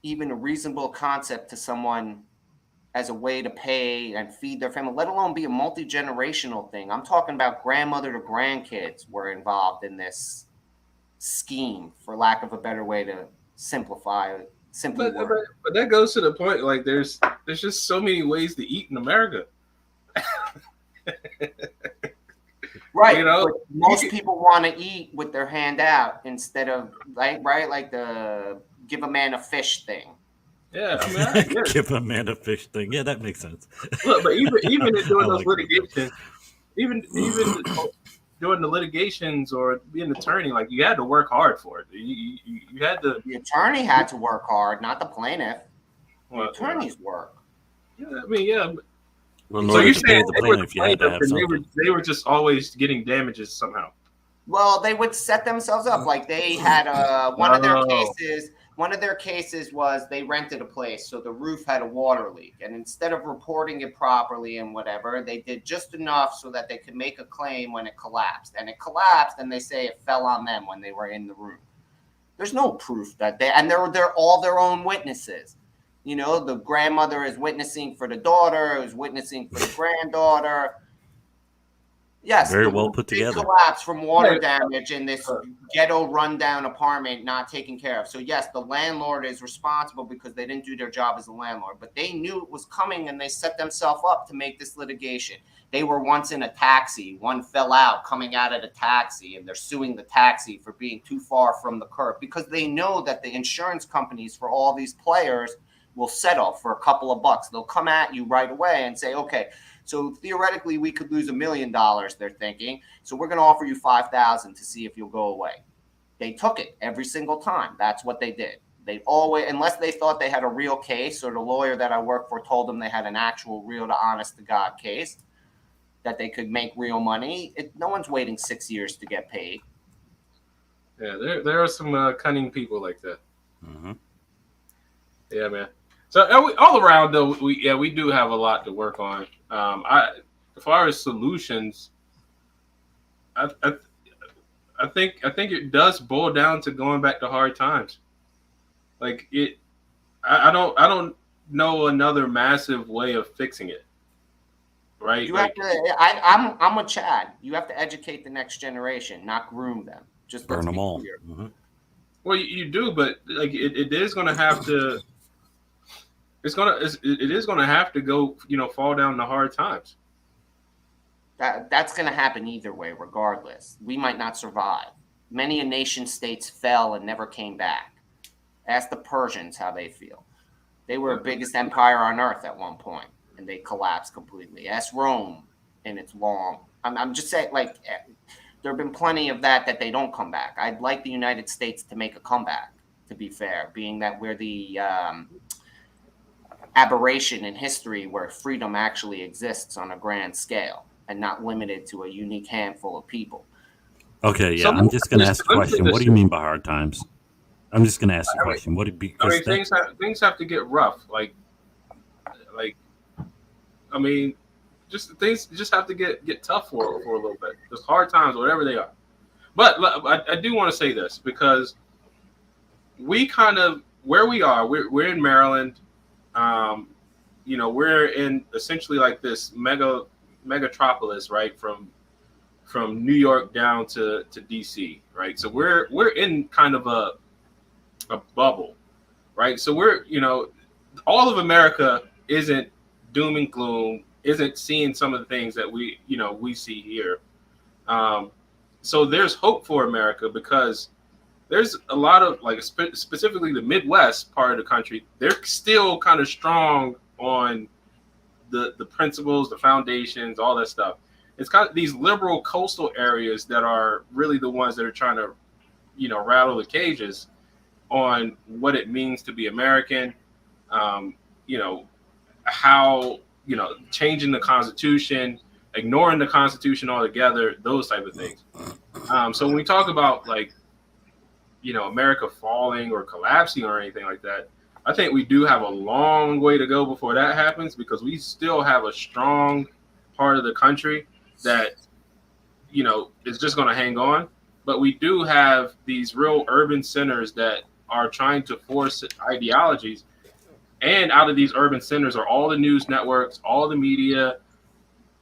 even a reasonable concept to someone as a way to pay and feed their family, let alone be a multi-generational thing? I'm talking about grandmother to grandkids were involved in this scheme, for lack of a better way to simplify. But that goes to the point. Like, there's just so many ways to eat in America. Right. But most people want to eat with their hand out instead of like the give a man a fish thing. Yeah, I mean, give a man a fish thing. Yeah, that makes sense. Look, but even in doing those litigations, even doing the litigations or being an attorney, like, you had to work hard for it. You had to. The attorney had to work hard, not the plaintiff. The attorney's work. Yeah, I mean, yeah. Well, so you're saying the plaintiff, you had to have they were just always getting damages somehow. Well, they would set themselves up. Like, they had one of their cases. One of their cases was they rented a place, so the roof had a water leak. And instead of reporting it properly and whatever, they did just enough so that they could make a claim when it collapsed. And it collapsed, and they say it fell on them when they were in the room. There's no proof that they're all their own witnesses. The grandmother is witnessing for the daughter, is witnessing for the granddaughter. Yes, very well put together. Collapse from water damage in this ghetto rundown apartment not taken care of. So yes, the landlord is responsible because they didn't do their job as a landlord, but they knew it was coming and they set themselves up to make this litigation. They were once in a taxi. One fell out coming out of the taxi, and they're suing the taxi for being too far from the curb because they know that the insurance companies for all these players will settle for a couple of bucks. They'll come at you right away and say, okay, so theoretically we could lose $1 million, they're thinking. So we're going to offer you $5,000 to see if you'll go away. They took it every single time. That's what they did. They always, unless they thought they had a real case, or the lawyer that I worked for told them they had an actual real to honest to God case that they could make real money. No one's waiting 6 years to get paid. Yeah, there are some cunning people like that. Mm-hmm. Yeah, man. So all around, though, we do have a lot to work on. as far as solutions, I, I I think it does boil down to going back to hard times. Like it, I don't know another massive way of fixing it. Right? You have Like, to. I'm with Chad. You have to educate the next generation, not groom them. Just Burn let's them be all. clear. well, you do, but like it is going to have to. It is going to have to go. Fall down the hard times. That's going to happen either way, regardless. We might not survive. Many a nation states fell and never came back. Ask the Persians how they feel. They were the biggest empire on earth at one point, and they collapsed completely. Ask Rome in its long. I'm just saying, like, there have been plenty of that they don't come back. I'd like the United States to make a comeback, to be fair, being that we're the aberration in history where freedom actually exists on a grand scale and not limited to a unique handful of people. Okay, yeah. So I'm just going to ask a let me say question. What this do you too. mean by hard times? I'm just going to ask the I mean, question. What because that things have to get rough. Like I mean, just things just have to get tough for a little bit. Just hard times, whatever they are. But I do want to say this because we kind of where we are. We're in Maryland. Um, we're in essentially like this megatropolis, right? From New York down to DC, right? So we're in kind of a bubble, right? So all of America isn't doom and gloom, isn't seeing some of the things that we see here. Um, so there's hope for America because there's a lot of like specifically the Midwest part of the country. They're still kind of strong on the principles, the foundations, all that stuff. It's kind of these liberal coastal areas that are really the ones that are trying to rattle the cages on what it means to be American. Um, you know how changing the Constitution, ignoring the Constitution altogether, those type of things. So when we talk about like America falling or collapsing or anything like that, I think we do have a long way to go before that happens because we still have a strong part of the country that is just going to hang on. But we do have these real urban centers that are trying to force ideologies, and out of these urban centers are all the news networks, all the media,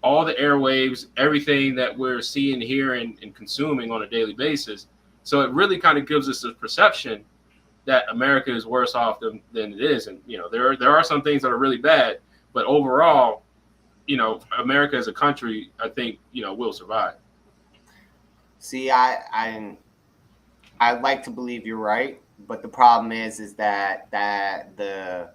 all the airwaves, everything that we're seeing, hearing, and consuming on a daily basis. So it really kind of gives us a perception that America is worse off than it is. And there are some things that are really bad, but overall, America as a country, I think will survive. See, I'd like to believe you're right, but the problem is that the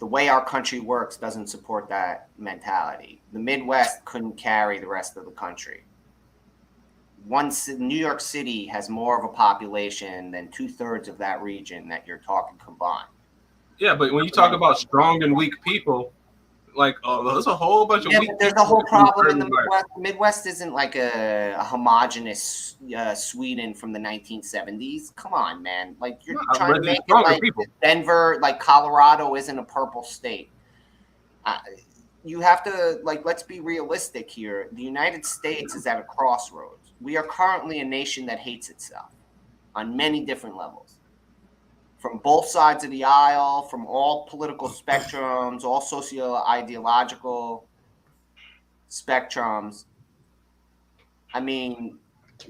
way our country works doesn't support that mentality. The Midwest couldn't carry the rest of the country. New York City has more of a population than 2/3 of that region that you're talking combined. Yeah, but when you talk about strong and weak people, like there's a whole bunch of weak. But there's a whole problem in the Midwest. The Midwest isn't like a homogenous Sweden from the 1970s. Come on, man! Like you're trying to make it like people. Denver, like Colorado, isn't a purple state. You have to let's be realistic here. The United States is at a crossroads. We are currently a nation that hates itself on many different levels. From both sides of the aisle, from all political spectrums, all socio-ideological spectrums. I mean,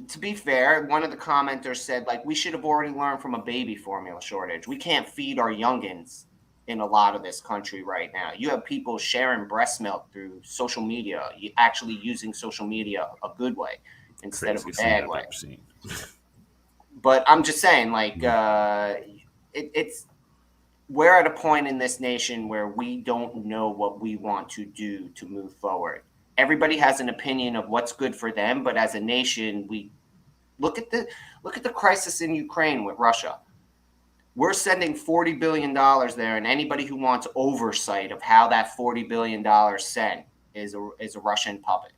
to be fair, one of the commenters said, we should have already learned from a baby formula shortage. We can't feed our youngins in a lot of this country right now. You have people sharing breast milk through social media, actually using social media a good way instead of a bad way. But I'm just saying, it's we're at a point in this nation where we don't know what we want to do to move forward. Everybody has an opinion of what's good for them, but as a nation, we look at the crisis in Ukraine with Russia. We're sending $40 billion there, and anybody who wants oversight of how that $40 billion sent is a Russian puppet,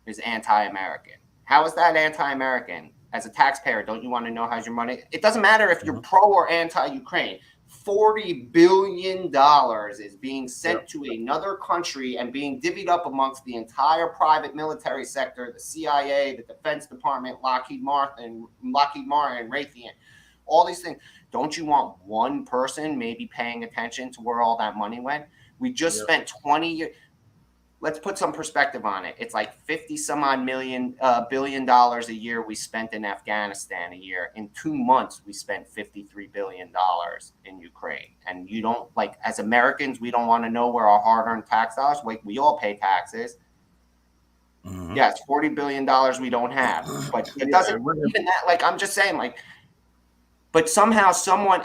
is anti-American. How is that anti-American? As a taxpayer, don't you want to know how's your money? It doesn't matter if you're pro or anti-Ukraine. $40 billion is being sent to another country and being divvied up amongst the entire private military sector, the CIA, the Defense Department, Lockheed Martin, Raytheon, all these things. Don't you want one person maybe paying attention to where all that money went? We just spent 20 years. Let's put some perspective on it. It's like 50 some odd billion dollars a year we spent in Afghanistan a year. In 2 months, we spent $53 billion in Ukraine. And you don't, like, as Americans, we don't want to know where our hard-earned tax dollars, like, we all pay taxes. Mm-hmm. Yes, $40 billion we don't have. But it doesn't, even that, like, I'm just saying, like, but somehow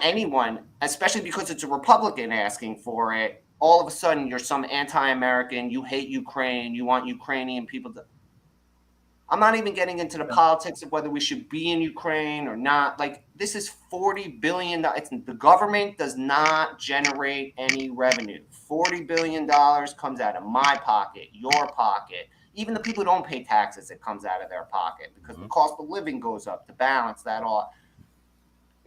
anyone, especially because it's a Republican asking for it, all of a sudden you're some anti-American, you hate Ukraine, you want Ukrainian people to... I'm not even getting into the politics of whether we should be in Ukraine or not. Like, this is $40 billion. The government does not generate any revenue. $40 billion comes out of my pocket, your pocket. Even the people who don't pay taxes, it comes out of their pocket because the cost of living goes up to balance that all.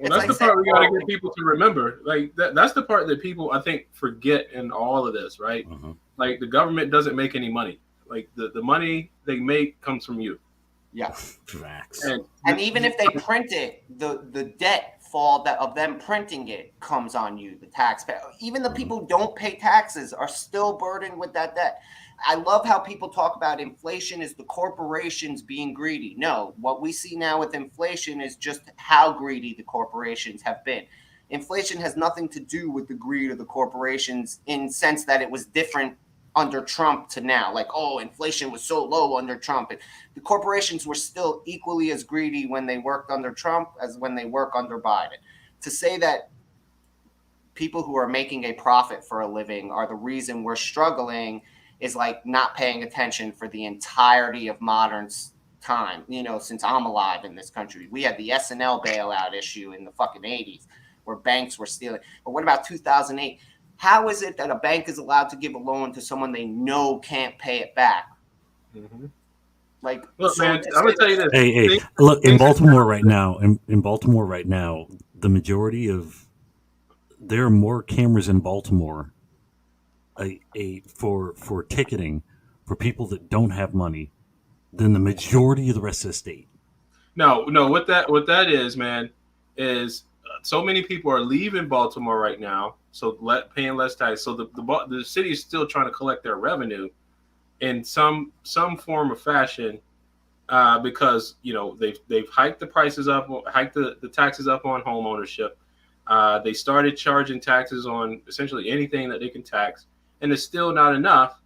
Well, that's the part we got to get people to remember. Like that's the part that people, I think, forget in all of this, right? Mm-hmm. Like the government doesn't make any money. Like the money they make comes from you. Yeah. Facts. And even if they print it, the debt of them printing it comes on you, the taxpayer. Even the people who don't pay taxes are still burdened with that debt. I love how people talk about inflation is the corporations being greedy. No, what we see now with inflation is just how greedy the corporations have been. Inflation has nothing to do with the greed of the corporations in the sense that it was different under Trump to now. Like, oh, inflation was so low under Trump. The corporations were still equally as greedy when they worked under Trump as when they work under Biden. To say that people who are making a profit for a living are the reason we're struggling is like not paying attention for the entirety of modern time. You know, since I'm alive in this country, we had the S&L bailout issue in the fucking 80s where banks were stealing. But what about 2008? How is it that a bank is allowed to give a loan to someone they know can't pay it back? Mm-hmm. Like, look, man, I'm gonna tell you this. Hey, look, in Baltimore right now, the majority of there are more cameras in Baltimore for ticketing for people that don't have money than the majority of the rest of the state. No, what that is, man, is so many people are leaving Baltimore right now, so paying less tax. So the city is still trying to collect their revenue in some form or fashion, because you know they've hiked the prices up, hiked the taxes up on home ownership. They started charging taxes on essentially anything that they can tax. And it's still not enough.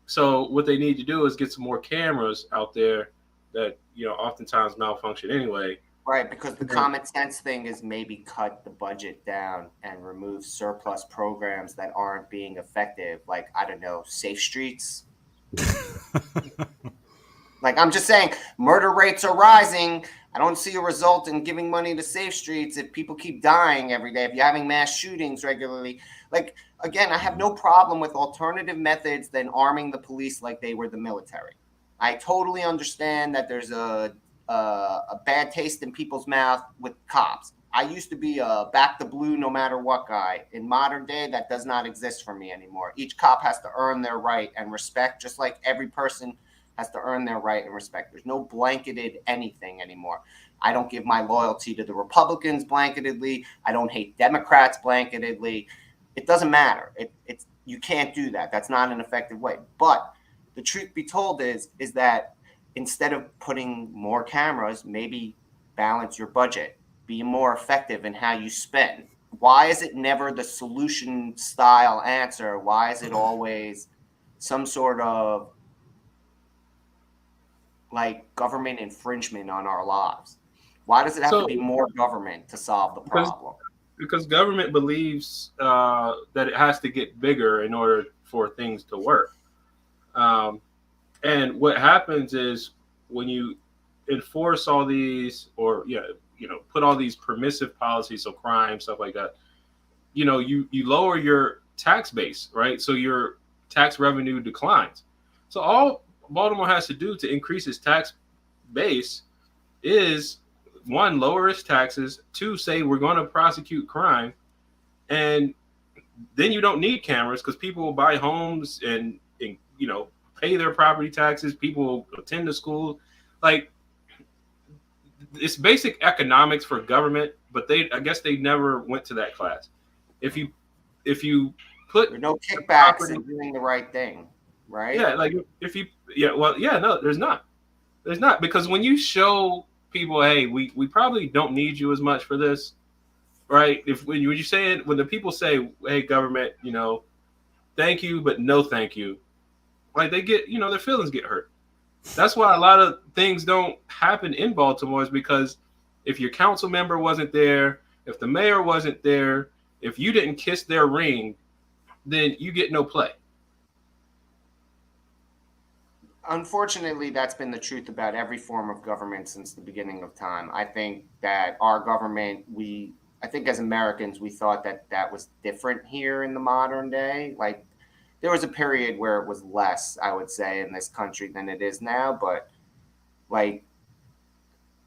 So what they need to do is get some more cameras out there that, you know, oftentimes malfunction anyway. Right, because the common sense thing is maybe cut the budget down and remove surplus programs that aren't being effective. Like, I don't know, Safe Streets. Like, I'm just saying, murder rates are rising. I don't see a result in giving money to Safe Streets if people keep dying every day, if you're having mass shootings regularly. Like, again, I have no problem with alternative methods than arming the police like they were the military. I totally understand that there's a bad taste in people's mouth with cops. I used to be a back the blue no matter what guy. In modern day, that does not exist for me anymore. Each cop has to earn their right and respect, just like every person has to earn their right and respect. There's no blanketed anything anymore. I don't give my loyalty to the Republicans blanketedly. I don't hate Democrats blanketedly. It doesn't matter. It's you can't do that. That's not an effective way. But the truth be told is that instead of putting more cameras, maybe balance your budget. Be more effective in how you spend. Why is it never the solution style answer? Why is it always some sort of like government infringement on our lives? Why does it have to be more government to solve the problem? Because government believes that it has to get bigger in order for things to work. And what happens is when you enforce all these, or put all these permissive policies, so crime, stuff like that, you lower your tax base, right? So your tax revenue declines. So all Baltimore has to do to increase its tax base is, one, lower its taxes, two, say we're going to prosecute crime, and then you don't need cameras because people will buy homes and pay their property taxes. People will attend the school. Like, it's basic economics for government, but I guess they never went to that class. If you put There's no kickbacks and doing the right thing, right? Yeah, like if you no, there's not, because when you show people, hey, we probably don't need you as much for this, right? When you say it, when the people say, hey, government, thank you, but no thank you, like they get, their feelings get hurt. That's why a lot of things don't happen in Baltimore, is because if your council member wasn't there, if the mayor wasn't there, if you didn't kiss their ring, then you get no play. Unfortunately, that's been the truth about every form of government since the beginning of time. I think that our government, I think as Americans, we thought that was different here in the modern day. Like, there was a period where it was less, I would say, in this country than it is now. But, like,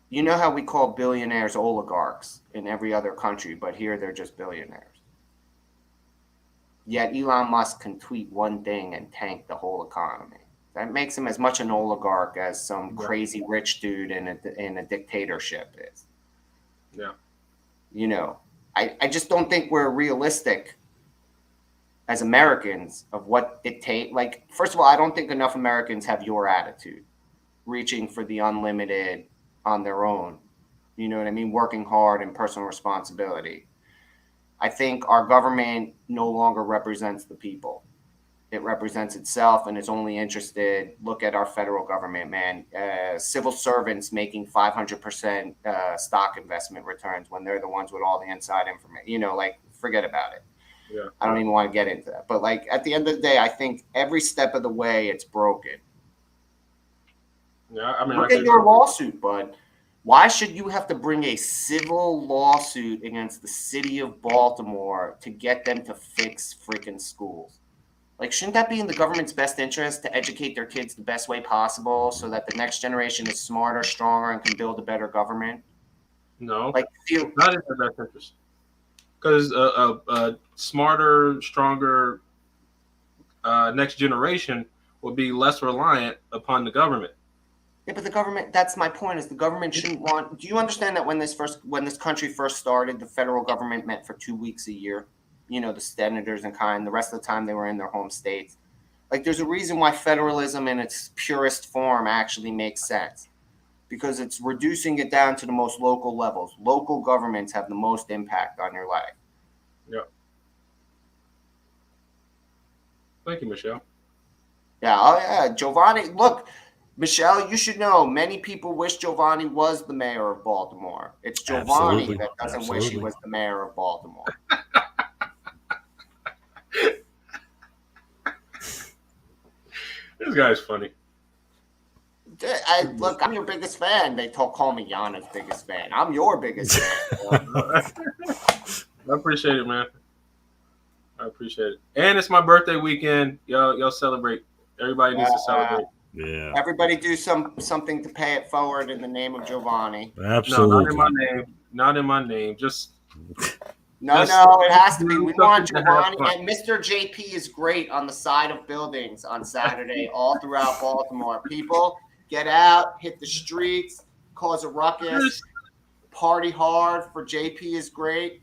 you know how we call billionaires oligarchs in every other country, but here they're just billionaires. Yet Elon Musk can tweet one thing and tank the whole economy. That makes him as much an oligarch as some crazy rich dude in a dictatorship is. Yeah. I just don't think we're realistic as Americans of what it takes. Like, first of all, I don't think enough Americans have your attitude, reaching for the unlimited on their own. You know what I mean? Working hard and personal responsibility. I think our government no longer represents the people. It represents itself and is only interested. Look at our federal government, man. Civil servants making 500% stock investment returns when they're the ones with all the inside information. Like, forget about it. Yeah. I don't even want to get into that. But, like, at the end of the day, I think every step of the way it's broken. Yeah, I mean, look at your lawsuit, bud. Why should you have to bring a civil lawsuit against the city of Baltimore to get them to fix freaking schools? Like, shouldn't that be in the government's best interest to educate their kids the best way possible so that the next generation is smarter, stronger, and can build a better government? No, like, not in their best interest. Because a smarter, stronger next generation will be less reliant upon the government. Yeah, but the government, that's my point, is the government shouldn't want. Do you understand that when this country first started, the federal government met for 2 weeks a year? The senators and the rest of the time they were in their home states. Like, there's a reason why federalism in its purest form actually makes sense, because it's reducing it down to the most local levels. Local governments have the most impact on your life. Yeah. Thank you, Michelle. Yeah. Oh, yeah. Giovanni, look, Michelle, you should know many people wish Giovanni was the mayor of Baltimore. It's Giovanni that doesn't wish he was the mayor of Baltimore. This guy's funny. Look, I'm your biggest fan. They call me Yana's biggest fan. I'm your biggest fan. I appreciate it, man. I appreciate it. And it's my birthday weekend. Y'all celebrate. Everybody needs to celebrate. Yeah. Everybody do something to pay it forward in the name of Giovanni. Absolutely. No, not in my name. Not in my name. Just. No, it has to be. We want Giovanni, and Mr. JP is great on the side of buildings on Saturday all throughout Baltimore. People, get out, hit the streets, cause a ruckus, party hard for JP is great.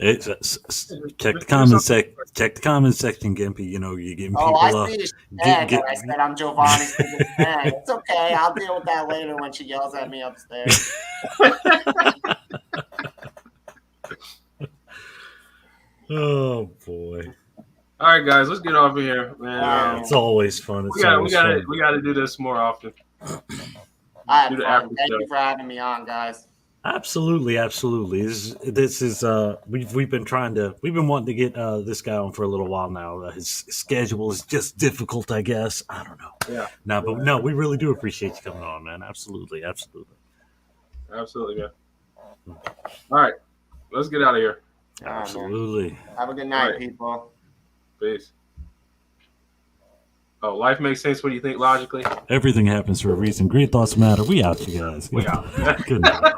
Check the comment section. Check the comment section, Gimpy. You're getting people. I see his head. I said I'm Giovanni's biggest fan. It's okay. I'll deal with that later when she yells at me upstairs. Oh boy! All right, guys, let's get off of here, man. It's always fun. We got to do this more often. I had fun. Thank you for having me on, guys. Absolutely. This is we've been wanting to get this guy on for a little while now. His schedule is just difficult, I guess. I don't know. Yeah. No, we really do appreciate you coming on, man. Absolutely, man. All right, let's get out of here. Absolutely. Have a good night, people. Peace. Oh, life makes sense when you think logically. Everything happens for a reason. Great thoughts matter. We out, you guys. We out. Good night.